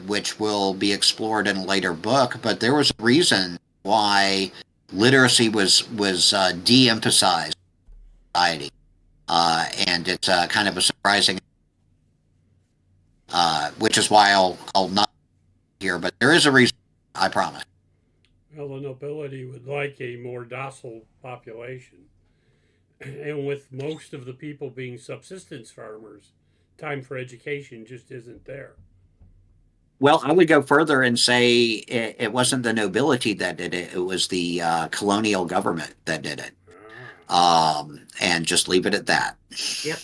Which will be explored in a later book, but there was a reason why literacy was de-emphasized in society, and it's kind of a surprising, which is why I'll not here, but there is a reason, I promise. Well, the nobility would like a more docile population, and with most of the people being subsistence farmers, time for education just isn't there. Well, I would go further and say it wasn't the nobility that did it. It was the colonial government that did it. And just leave it at that. Yep.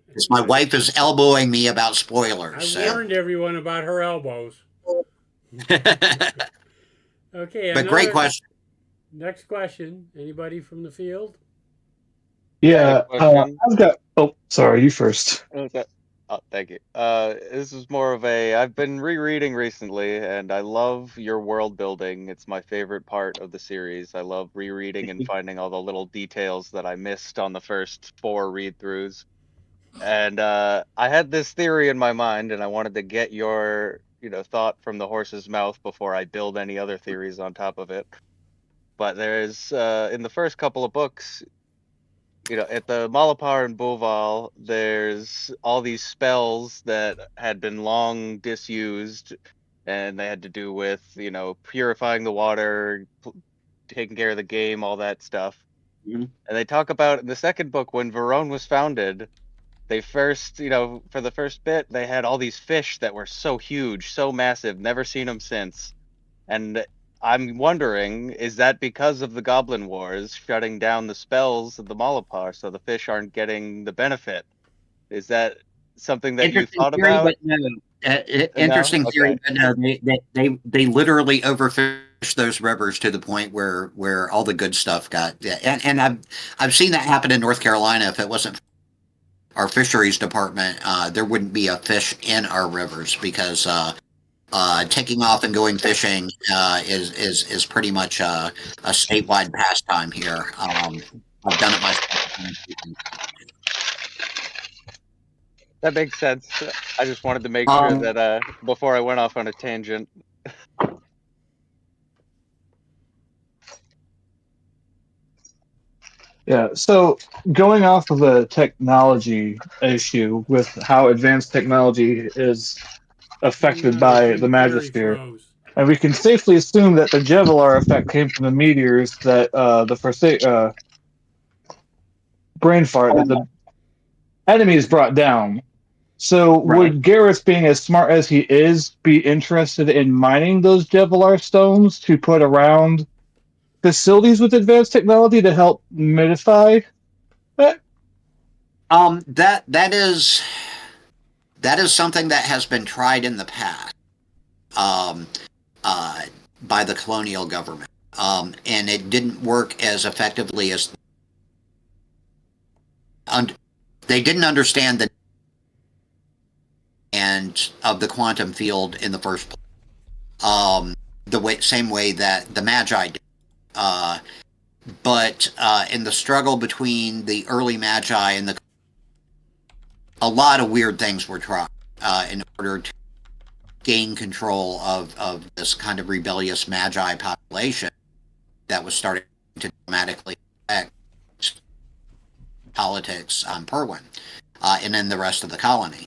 Because my wife is elbowing me about spoilers. I warned everyone about her elbows. Okay. But great question. Next question. Anybody from the field? Yeah, I've got. Oh, sorry, you first. Oh, thank you. This is more of a. I've been rereading recently, and I love your world building. It's my favorite part of the series. I love rereading and finding all the little details that I missed on the first 4 read-throughs. And I had this theory in my mind, and I wanted to get your, thought from the horse's mouth before I build any other theories on top of it. But there's in the first couple of books. At the Malapar and Boval, there's all these spells that had been long disused, and they had to do with, purifying the water, taking care of the game, all that stuff. Mm-hmm. And they talk about in the second book when Verone was founded, they first, for the first bit, they had all these fish that were so huge, so massive, never seen them since. And I'm wondering, is that because of the Goblin Wars shutting down the spells of the Malapar so the fish aren't getting the benefit? Is that something that you thought theory, about? But no. Interesting theory, but no, they literally overfished those rivers to the point where all the good stuff got. And I've seen that happen in North Carolina. If it wasn't for our fisheries department, there wouldn't be a fish in our rivers because taking off and going fishing is pretty much a statewide pastime here. I've done it myself. That makes sense. I just wanted to make sure that before I went off on a tangent. Yeah, so going off of a technology issue with how advanced technology is affected by the Magisphere, and we can safely assume that the Jevelar effect came from the meteors that the brain fart that the enemy is brought down. So Right. would Garrus, being as smart as he is, be interested in mining those Devilar stones to put around facilities with advanced technology to help mitigate that? That is something that has been tried in the past um, by the colonial government, and it didn't work as effectively as they didn't understand the and of the quantum field in the first place. Same way that the Magi did. But in the struggle between the early Magi and a lot of weird things were tried in order to gain control of this kind of rebellious Magi population that was starting to dramatically affect politics on Perwyn and then the rest of the colony.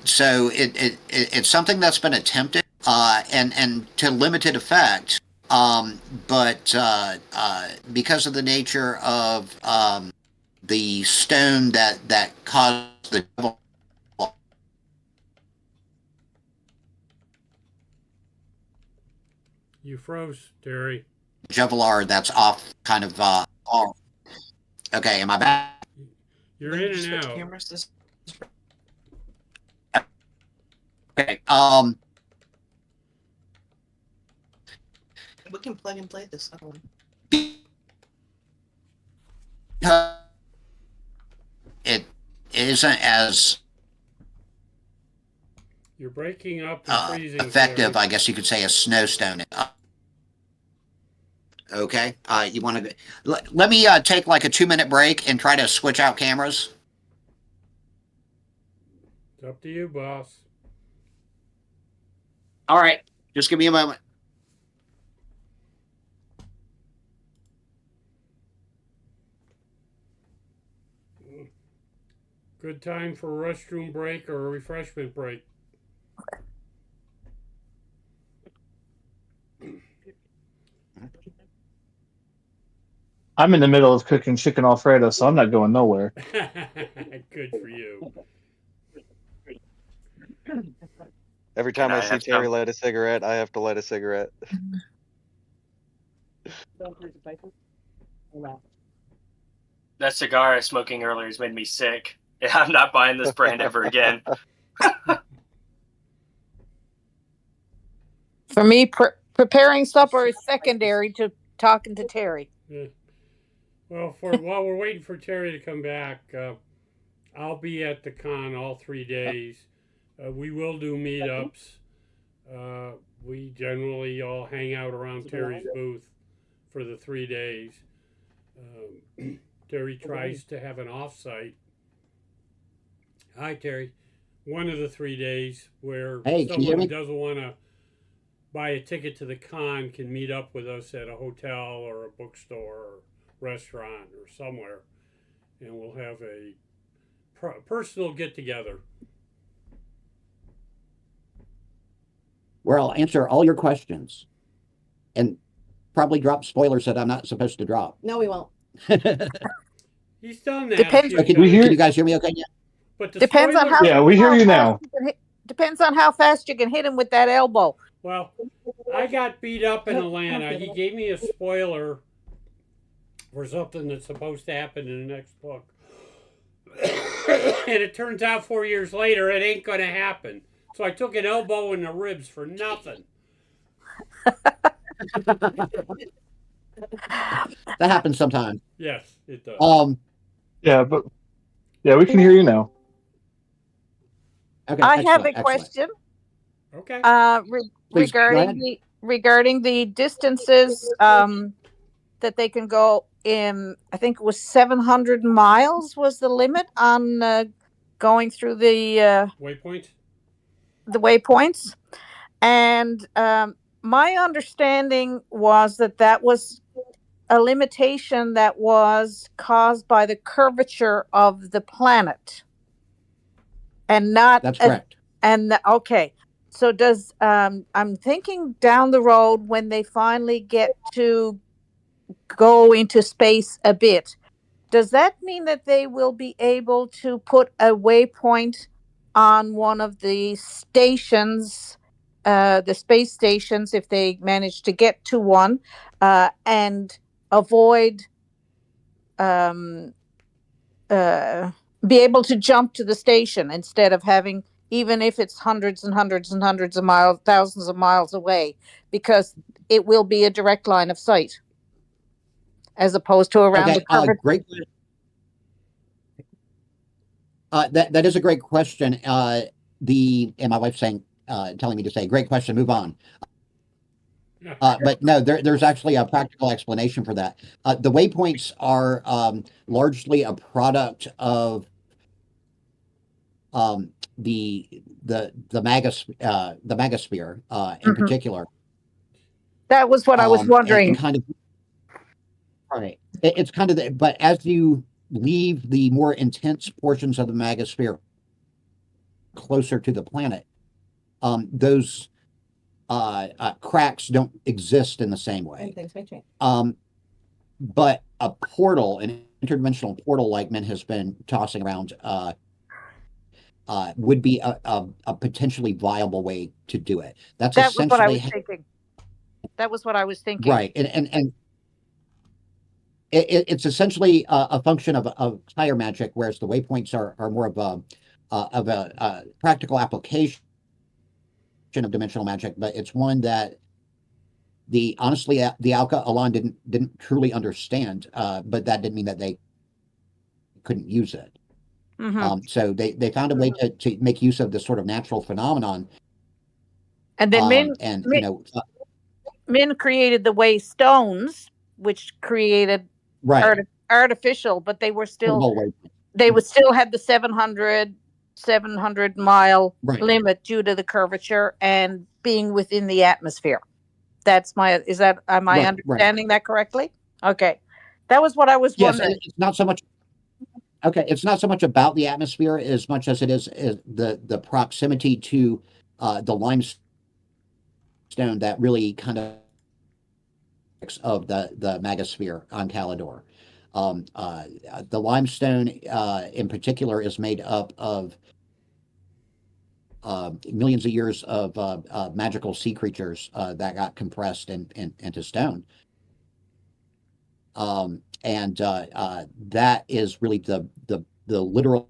So it's something that's been attempted and to limited effect. But because of the nature of the stone that caused the devil, You froze, Terry. Jevelar, that's off kind of off. Okay, am I back? You're in and out. Cameras. Okay. We can plug and play this other one. It isn't as You're breaking up and freezing. effective, Terry. I guess you could say, as snowstone. Okay. You want to let me take like a 2-minute break and try to switch out cameras. It's up to you, boss. All right. Just give me a moment. Good time for a restroom break or a refreshment break. I'm in the middle of cooking chicken Alfredo, so I'm not going nowhere. Good for you. Every time I see have Terry some? light a cigarette, I have to light a cigarette. That cigar I was smoking earlier has made me sick. I'm not buying this brand ever again. For me, preparing supper is secondary to talking to Terry. Yeah. Well, while we're waiting for Terry to come back, I'll be at the con all 3 days. We will do meetups. We generally all hang out around Terry's booth for the 3 days. Terry tries to have an off-site. Hi, Terry. One of the 3 days where someone who doesn't want to buy a ticket to the con can meet up with us at a hotel or a bookstore or restaurant or somewhere, and we'll have a personal get-together. Where I'll answer all your questions and probably drop spoilers that I'm not supposed to drop. No, we won't. He's done that. Depends. A few We times. hear- Can you guys hear me okay? But the Depends on spoilers- how. Yeah, we hear you now. Depends on how fast you can hit him with that elbow. Well, I got beat up in Atlanta. He gave me a spoiler for something that's supposed to happen in the next book. And it turns out 4 years later, it ain't going to happen. So I took an elbow in the ribs for nothing. That happens sometimes. Yes, it does. Yeah, but yeah, we can hear you now. Okay. I have a question. Okay. Please, go ahead. regarding the distances that they can go in. I think it was 700 miles was the limit on going through the Waypoint. the waypoints, and my understanding was that was a limitation that was caused by the curvature of the planet, and not. That's correct. Okay, so does I'm thinking down the road when they finally get to go into space a bit, Does that mean that they will be able to put a waypoint on one of the stations, the space stations, if they manage to get to one, and avoid, um, uh, be able to jump to the station instead of having, even if it's hundreds and hundreds and hundreds of miles, thousands of miles away, because it will be a direct line of sight as opposed to around the Okay, curvature. great. That is a great question. And my wife's saying, telling me to say, great question, move on. But no, there's actually a practical explanation for that. The waypoints are largely a product of the magosphere in Mhm. particular. That was what I was And wondering. kind of right. It's kind of but as you leave the more intense portions of the magosphere closer to the planet, those cracks don't exist in the same way. And things may change. But a portal, an interdimensional portal, like Min has been tossing around, would be a potentially viable way to do it. That's That was what I was essentially thinking. That was what I was thinking. right, and it's essentially a function of higher magic, whereas the waypoints are more of a practical application of dimensional magic, but it's one that honestly the Alka Alon didn't truly understand, but that didn't mean that they couldn't use it. Mm-hmm. So they found a way to make use of this sort of natural phenomenon, And then and Min created the way stones, which created right, artificial, but they were still, portable waypoint. they would still have the 700 mile Right. limit due to the curvature and being within the atmosphere. That's my, is that, am I Right, understanding that correctly? Okay. That was what I was yes, wondering. it's not so much. Okay, it's not so much about the atmosphere as much as it is the proximity to the limestone that really kind of the magosphere on Calidor. The limestone, in particular, is made up of millions of years of magical sea creatures that got compressed into stone. And that is really the literal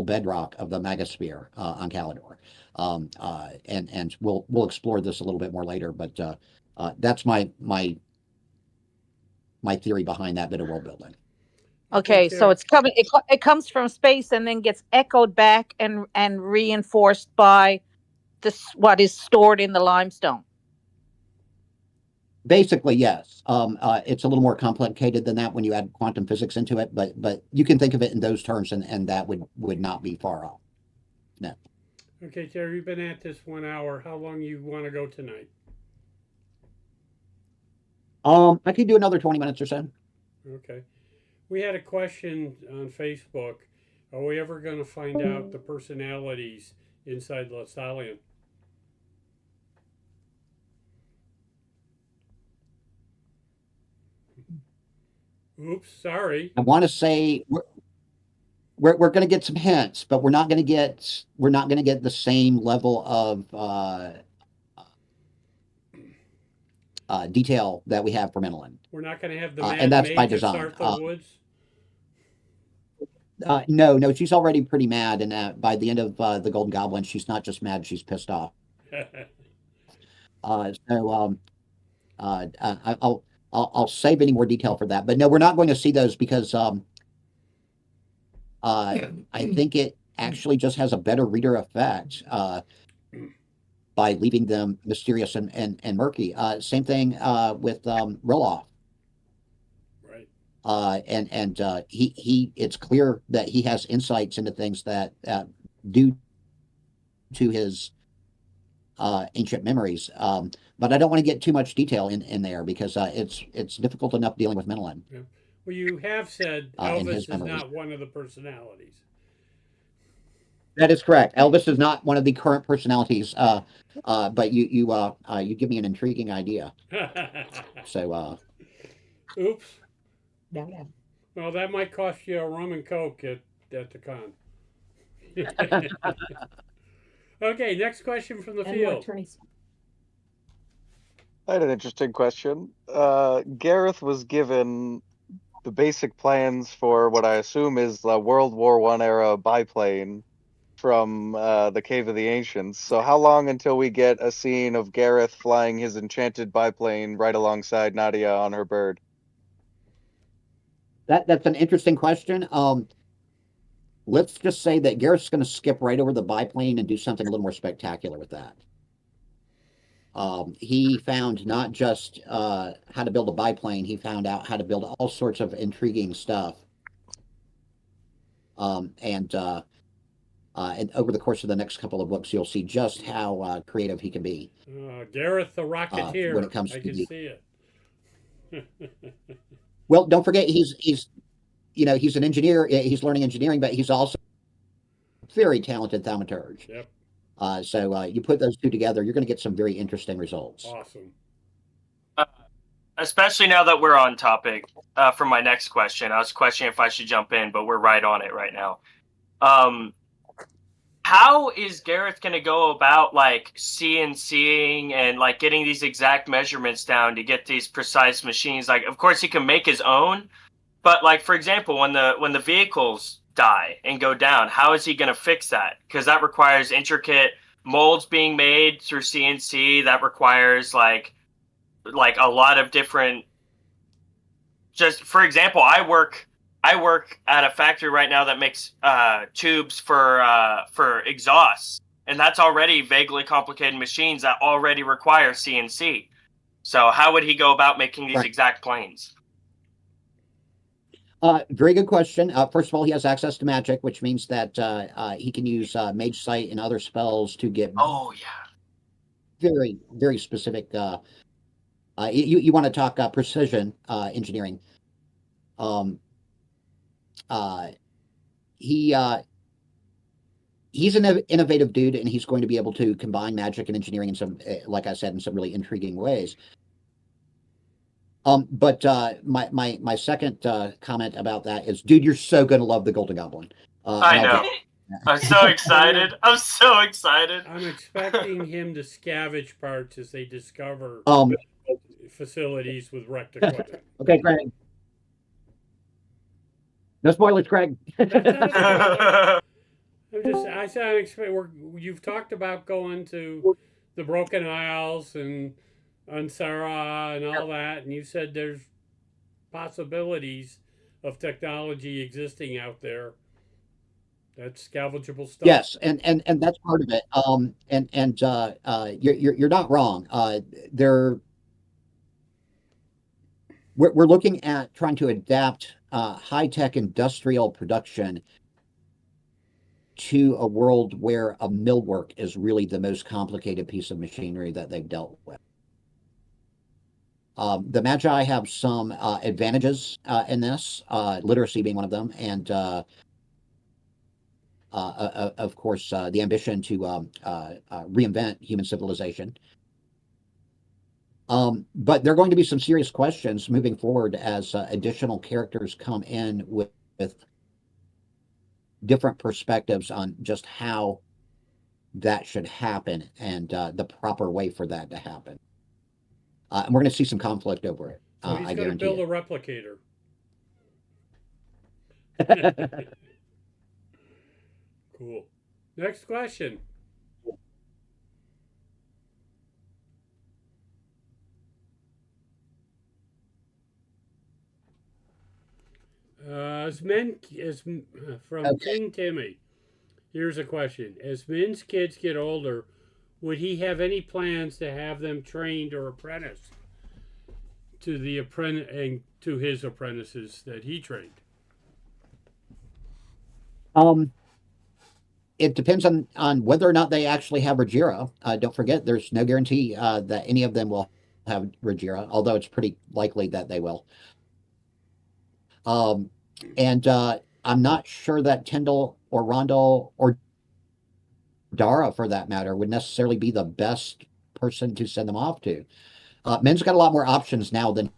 bedrock of the magosphere on Calidor. And we'll explore this a little bit more later, but that's my theory behind that bit of world building. Okay, so it's coming. It comes from space and then gets echoed back and reinforced by this, what is stored in the limestone. Basically, yes. It's a little more complicated than that when you add quantum physics into it, but you can think of it in those terms, and that would not be far off. No. Okay, Terry, you've been at this 1 hour. How long you want to go tonight? I could do another 20 minutes or so. Okay. We had a question on Facebook. Are we ever going to find out the personalities inside La Stallion? Oops, sorry. I want to say we're going to get some hints, but we're not going to get the same level of detail that we have for Menelin. We're not going to have the and Mad that's by Mage of design. Sartha Woods? No, she's already pretty mad, and by the end of the Golden Goblin, she's not just mad; she's pissed off. I'll save any more detail for that. But no, we're not going to see those because I think it actually just has a better reader effect by leaving them mysterious and murky. Same thing with Riloff. Right. And he it's clear that he has insights into things that due to his ancient memories. But I don't want to get too much detail in there because it's difficult enough dealing with Menelin. Yeah. Well, you have said Elvis is not one of the personalities. That is correct. Elvis is not one of the current personalities, but you give me an intriguing idea. So, oops. Well, that might cost you a rum and coke at the con. Okay, next question from the field. I had an interesting question. Gareth was given the basic plans for what I assume is the World War I era biplane from the Cave of the Ancients. So how long until we get a scene of Gareth flying his enchanted biplane right alongside Nadia on her bird? That's an interesting question. Let's just say that Gareth's going to skip right over the biplane and do something a little more spectacular with that. He found not just how to build a biplane, he found out how to build all sorts of intriguing stuff. And over the course of the next couple of books, you'll see just how creative he can be. Gareth the Rocketeer. When it comes I to can see it. Well, don't forget he's he's an engineer. He's learning engineering, but he's also a very talented thaumaturge. Yep. So you put those two together, you're going to get some very interesting results. Awesome. Especially now that we're on topic for my next question. I was questioning if I should jump in, but we're right on it right now. How is Gareth going to go about like CNCing and like getting these exact measurements down to get these precise machines? Like, of course, he can make his own, but like for example, when the vehicles die and go down, how is he going to fix that? Because that requires intricate molds being made through CNC. That requires like a lot of different. Just for example, I work at a factory right now that makes tubes for exhausts, and that's already vaguely complicated machines that already require CNC. So how would he go about making these exact planes? Very good question. First of all, he has access to magic, which means that he can use Mage Sight and other spells to get very, very specific. You want to talk precision engineering. He's an innovative dude, and he's going to be able to combine magic and engineering in some, like I said, in some really intriguing ways. But my second comment about that is, dude, you're so going to love the Golden Goblin. I know. I'm so excited. I'm so excited. I'm expecting him to scavenge parts as they discover facilities with wrecked equipment. Okay, Craig. No spoilers, Craig. You've talked about going to the Broken Isles and Ansara and all that, and you said there's possibilities of technology existing out there. That's salvageable stuff. Yes, and that's part of it. You're not wrong. We're looking at trying to adapt high-tech industrial production to a world where a millwork is really the most complicated piece of machinery that they've dealt with. The Magi have some advantages in this, literacy being one of them, and of course, the ambition to reinvent human civilization. But there are going to be some serious questions moving forward as additional characters come in with different perspectives on just how that should happen and the proper way for that to happen. And we're going to see some conflict over it. So he's going to build a replicator. Cool. Next question. From King Timmy. Here's a question. As Min's kids get older, would he have any plans to have them trained or apprenticed to his apprentices that he trained? It depends on whether or not they actually have Rajira. Don't forget, there's no guarantee that any of them will have Rajira, although it's pretty likely that they will. And I'm not sure that Tyndall or Rondell or Dara, for that matter, would necessarily be the best person to send them off to. Min's got a lot more options now than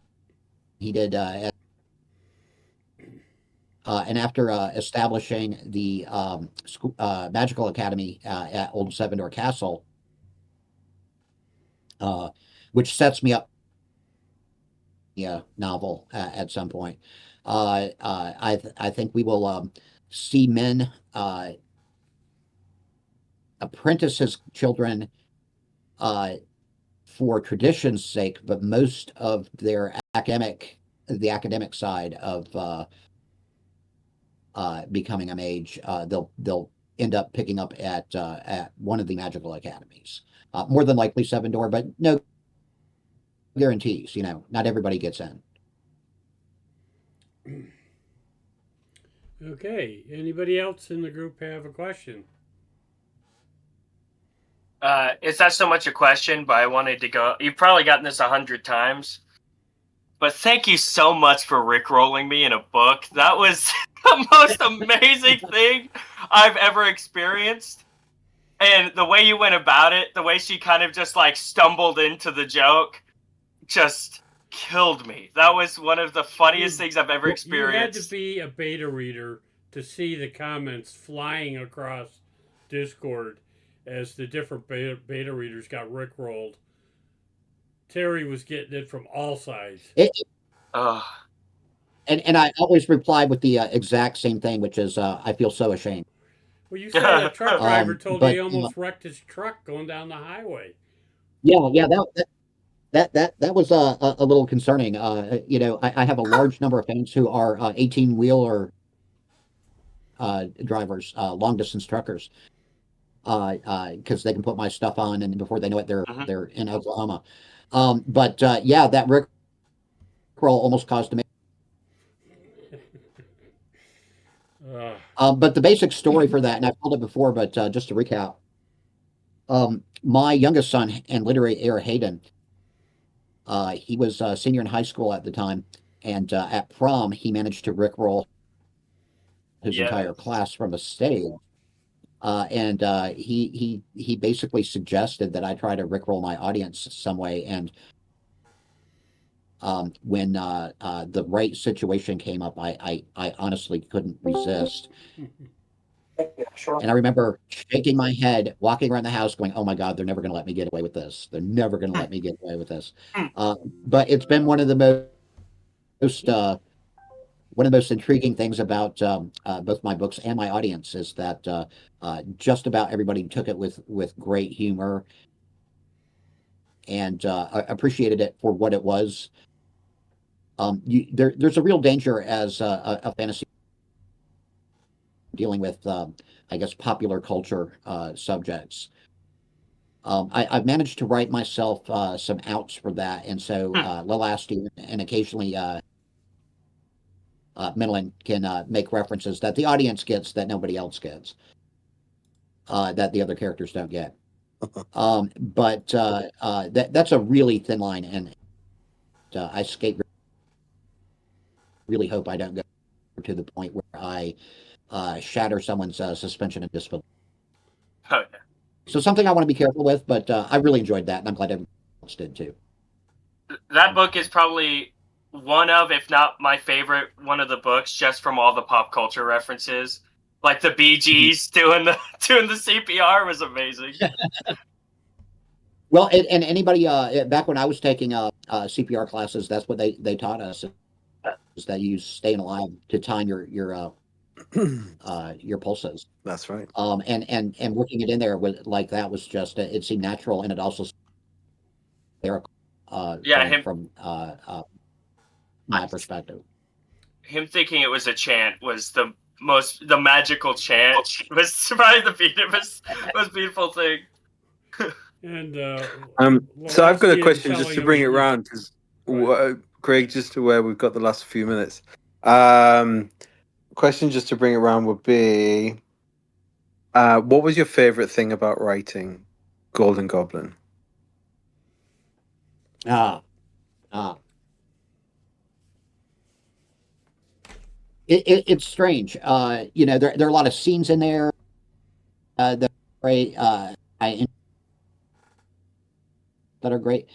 he did. and after establishing the magical academy at Old Sevendor Castle, which sets me up novel at some point. I think we will see men apprentice as children for tradition's sake, but most of the academic side of becoming a mage, they'll end up picking up at one of the magical academies. More than likely Sevendor, but no guarantees. Not everybody gets in. Okay. Anybody else in the group have a question? It's not so much a question, but I wanted to go. You've probably gotten this 100 times, but thank you so much for rickrolling me in a book. That was the most amazing thing I've ever experienced. And the way you went about it, the way she kind of just like stumbled into the joke, just killed me. That was one of the funniest things I've ever experienced. You had to be a beta reader to see the comments flying across Discord as the different beta readers got rickrolled. Terry was getting it from all sides. And I always reply with the exact same thing, which is, I feel so ashamed. Well, you said a truck driver told but, you he almost wrecked his truck going down the highway. Yeah, that was a little concerning. I have a large number of fans who are 18-wheeler drivers, long distance truckers, because they can put my stuff on, and before they know it, they're in Oklahoma. But yeah, that rickroll almost caused me. But the basic story for that, and I've told it before, but just to recap, my youngest son and literary heir Hayden, he was a senior in high school at the time, and at prom he managed to rickroll his entire class from the stage. And he basically suggested that I try to rickroll my audience some way. And when the right situation came up, I honestly couldn't resist. And I remember shaking my head, walking around the house going, oh my God, they're never going to let me get away with this. They're never going to let me get away with this. But it's been one of the most intriguing things about both my books and my audience is that just about everybody took it with great humor and appreciated it for what it was. There's a real danger as a fantasy dealing with, I guess, popular culture subjects. I've managed to write myself some outs for that, and so Lil Asti and occasionally Middlin can make references that the audience gets that nobody else gets, that the other characters don't get. But that's a really thin line, and I really hope I don't go to the point where I shatter someone's suspension of disbelief. Oh, yeah. So something I want to be careful with, but I really enjoyed that, and I'm glad everyone else did too. That book is probably one of, if not my favorite, one of the books just from all the pop culture references. Like the Bee Gees doing the CPR was amazing. Well, and anybody back when I was taking CPR classes, that's what they taught us, is that you use staying alive to time your pulses. That's right. And working it in there like that was just it seemed natural, and it also from my perspective. Him thinking it was a chant was the magical chant. Was probably the most beautiful thing. And so I've got a question just to bring it around, because Craig, just to where we've got the last few minutes. Question just to bring it around would be, what was your favorite thing about writing Golden Goblin? It's strange. There are a lot of scenes in there that are great. That are great,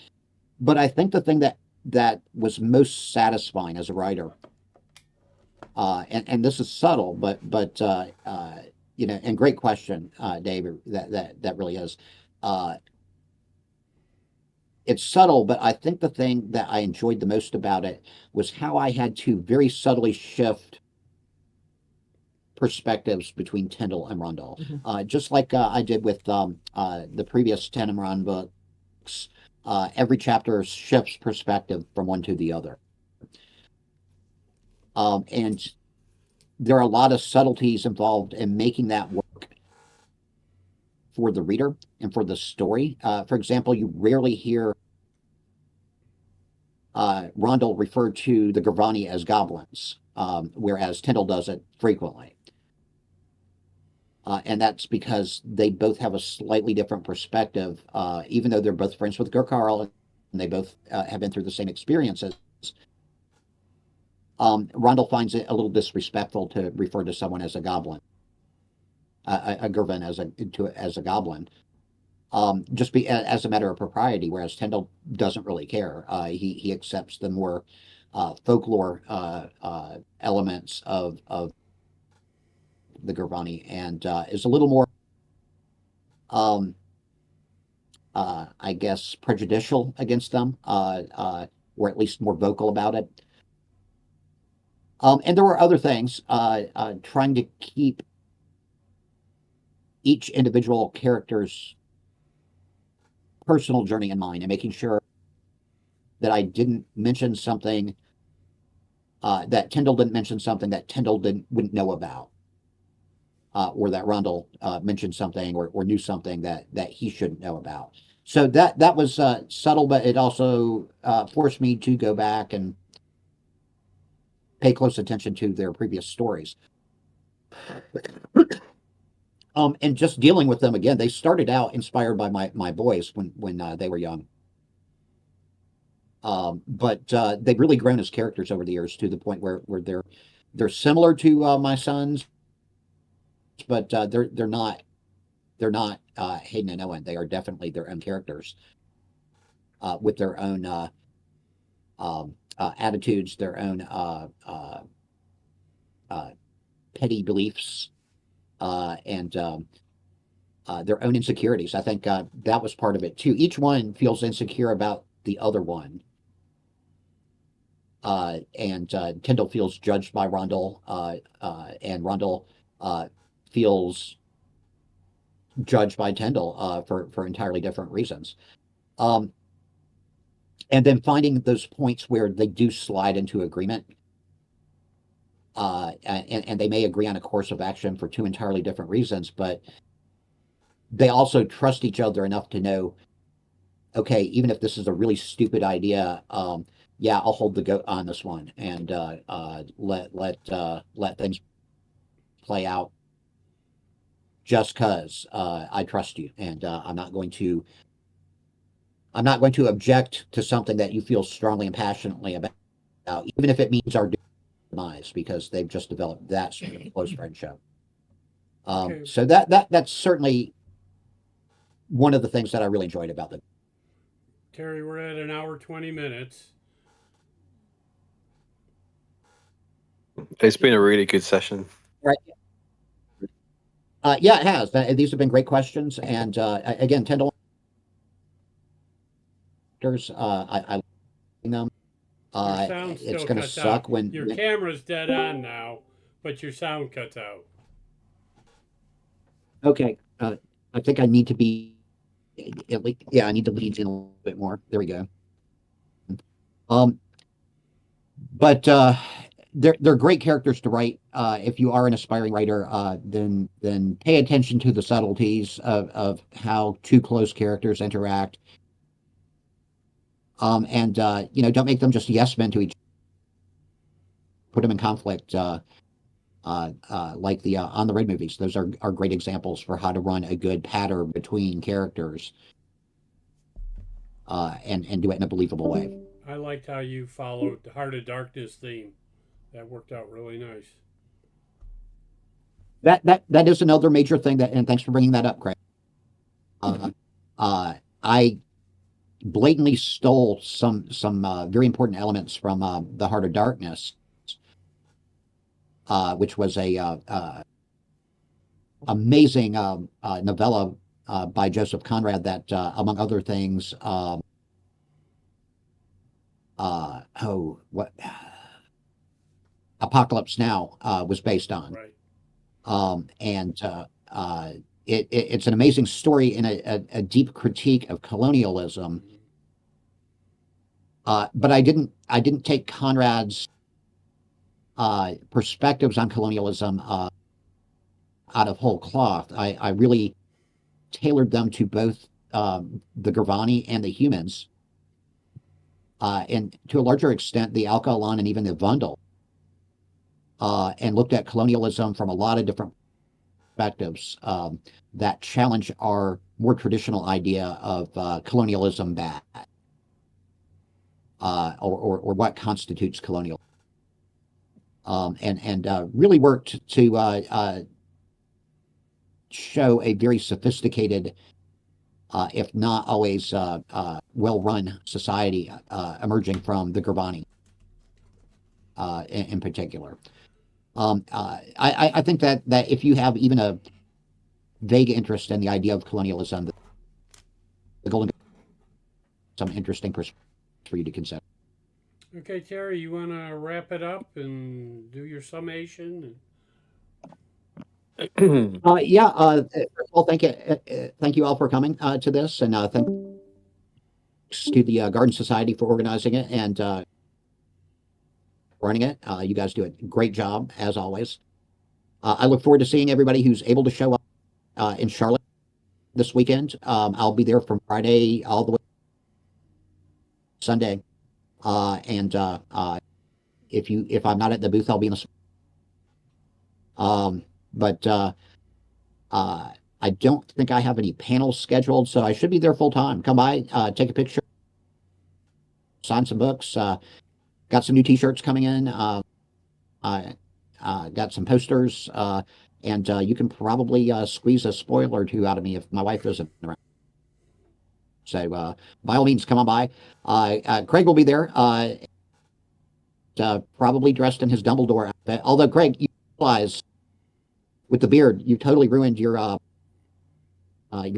but I think the thing that was most satisfying as a writer and this is subtle, but and great question, David. That really is. It's subtle, but I think the thing that I enjoyed the most about it was how I had to very subtly shift perspectives between Tyndall and Rundle. Just like I did with the previous Tenenbaum books, every chapter shifts perspective from one to the other. And there are a lot of subtleties involved in making that work for the reader and for the story. For example, you rarely hear Rondell referred to the Gravani as goblins, whereas Tyndall does it frequently. And that's because they both have a slightly different perspective, even though they're both friends with Gurkarl and they both have been through the same experiences. Rondell finds it a little disrespectful to refer to someone as a goblin, a Gurvan as a goblin, just as a matter of propriety, whereas Tyndall doesn't really care. He accepts the more folklore elements of the Gurvani and is a little more, I guess, prejudicial against them, or at least more vocal about it. And there were other things, trying to keep each individual character's personal journey in mind and making sure that I didn't mention something, that Tyndall didn't mention something that Tyndall wouldn't know about, or that Rondell mentioned something or knew something that he shouldn't know about. So that was subtle, but it also forced me to go back and pay close attention to their previous stories. And just dealing with them again, they started out inspired by my boys when they were young. But they've really grown as characters over the years to the point where they're similar to my sons, but they're not Hayden and Owen. They are definitely their own characters, with their own attitudes, their own petty beliefs, and their own insecurities. I think that was part of it too. Each one feels insecure about the other one. And Tyndall feels judged by Rondell, and Rondell feels judged by Tyndall for entirely different reasons. And then finding those points where they do slide into agreement, and they may agree on a course of action for two entirely different reasons, but they also trust each other enough to know, okay, even if this is a really stupid idea, yeah, I'll hold the goat on this one and let things play out just because I trust you, and I'm not going to object to something that you feel strongly and passionately about, even if it means our demise, because they've just developed that sort of close friendship. Okay. So that's certainly one of the things that I really enjoyed about them. Terry, we're at an hour 20 minutes. It's been a really good session. Right. Yeah, it has. These have been great questions, and again, Tyndall, I like them. Your sound It's still going to cuts suck out. when Your camera's dead on now, but your sound cuts out. Okay, I think I need to be at least, yeah, I need to lean in a little bit more. There we go. But they're great characters to write. If you are an aspiring writer, then pay attention to the subtleties of how two close characters interact. And don't make them just yes men to each. Put them in conflict. Like the On the Road movies. Those are great examples for how to run a good pattern between characters, and do it in a believable way. I liked how you followed the Heart of Darkness theme. That worked out really nice. That is another major thing and thanks for bringing that up, Craig. I blatantly stole some very important elements from the Heart of Darkness, which was a amazing novella by Joseph Conrad that, among other things, what Apocalypse Now was based on. Right. And it's an amazing story and a deep critique of colonialism. But I didn't take Conrad's perspectives on colonialism out of whole cloth. I really tailored them to both the Gravani and the humans, and to a larger extent the Alcalan and even the Vundel, and looked at colonialism from a lot of different perspectives that challenge our more traditional idea of colonialism bad, or what constitutes colonial, and really worked to show a very sophisticated, if not always well-run society emerging from the Gravani in particular. I think that if you have even a vague interest in the idea of colonialism, the Golden some interesting perspective for you to consider. Okay, Terry, you want to wrap it up and do your summation? Yeah. Well, thank you all for coming to this, and thanks to the Garden Society for organizing it and running it. You guys do a great job as always. I look forward to seeing everybody who's able to show up in Charlotte this weekend. I'll be there from Friday all the way to Sunday, and if I'm not at the booth, I'll be in the. But I don't think I have any panels scheduled, so I should be there full time. Come by, take a picture, sign some books. Got some new T-shirts coming in. Got some posters, and you can probably squeeze a spoiler or two out of me if my wife isn't around. So by all means, come on by. Craig will be there, probably dressed in his Dumbledore outfit. Although, Craig, you realize with the beard, you totally ruined your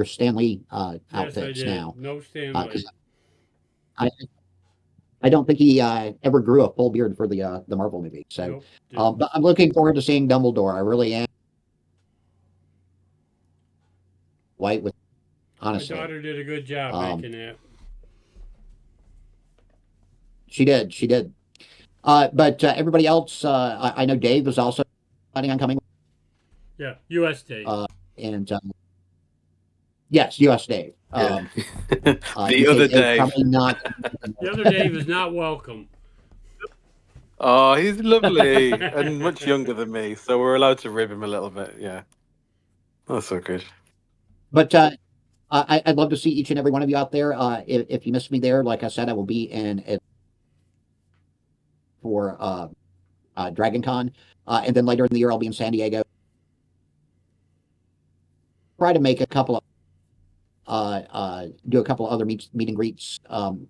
Stan Lee outfits now. No Stan Lee. I don't think he ever grew a full beard for the Marvel movie. So, Nope, but I'm looking forward to seeing Dumbledore. I really am. White with, honestly. My daughter did a good job making that. She did. But everybody else, I know Dave was also planning on coming. Yeah, U.S. Dave. And yes, U.S. Dave. The other Dave. Probably not. The other Dave is not welcome. Oh, he's lovely and much younger than me, so we're allowed to rib him a little bit. Yeah, that's so good. But I'd love to see each and every one of you out there. If you miss me there, like I said, I will be in for Dragon Con, and then later in the year I'll be in San Diego. Try to make a couple of do a couple of other meet and greets, and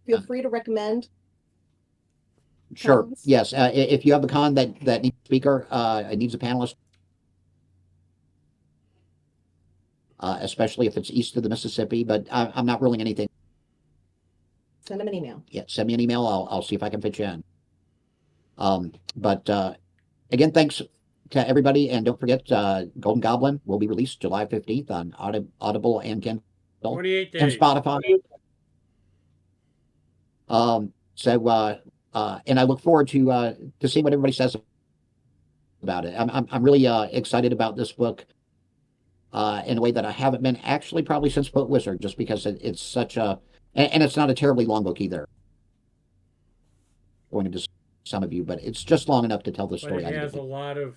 feel free to recommend. Sure. Cons. Yes. If you have a con that needs a speaker, it needs a panelist, especially if it's east of the Mississippi, but I'm not ruling anything. Send them an email. Yeah, send me an email. I'll see if I can fit you in. But again, thanks to everybody, and don't forget, Golden Goblin will be released July 15th on Audible and Kindle 28 days. and Spotify. And I look forward to see what everybody says about it. I'm really excited about this book in a way that I haven't been actually probably since Boat Wizard, just because it's such a, and it's not a terribly long book either. Going into some of you, but it's just long enough to tell the story. But it has a lot of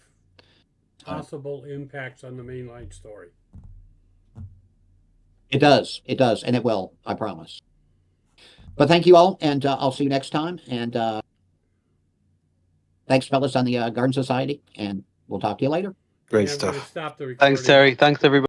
possible impacts on the mainline story. It does, and it will, I promise. But thank you all, and I'll see you next time. And thanks, fellas, on the Garden Society, and we'll talk to you later. Great I'm stuff. gonna stop the recording. Thanks, Terry. Thanks, everybody.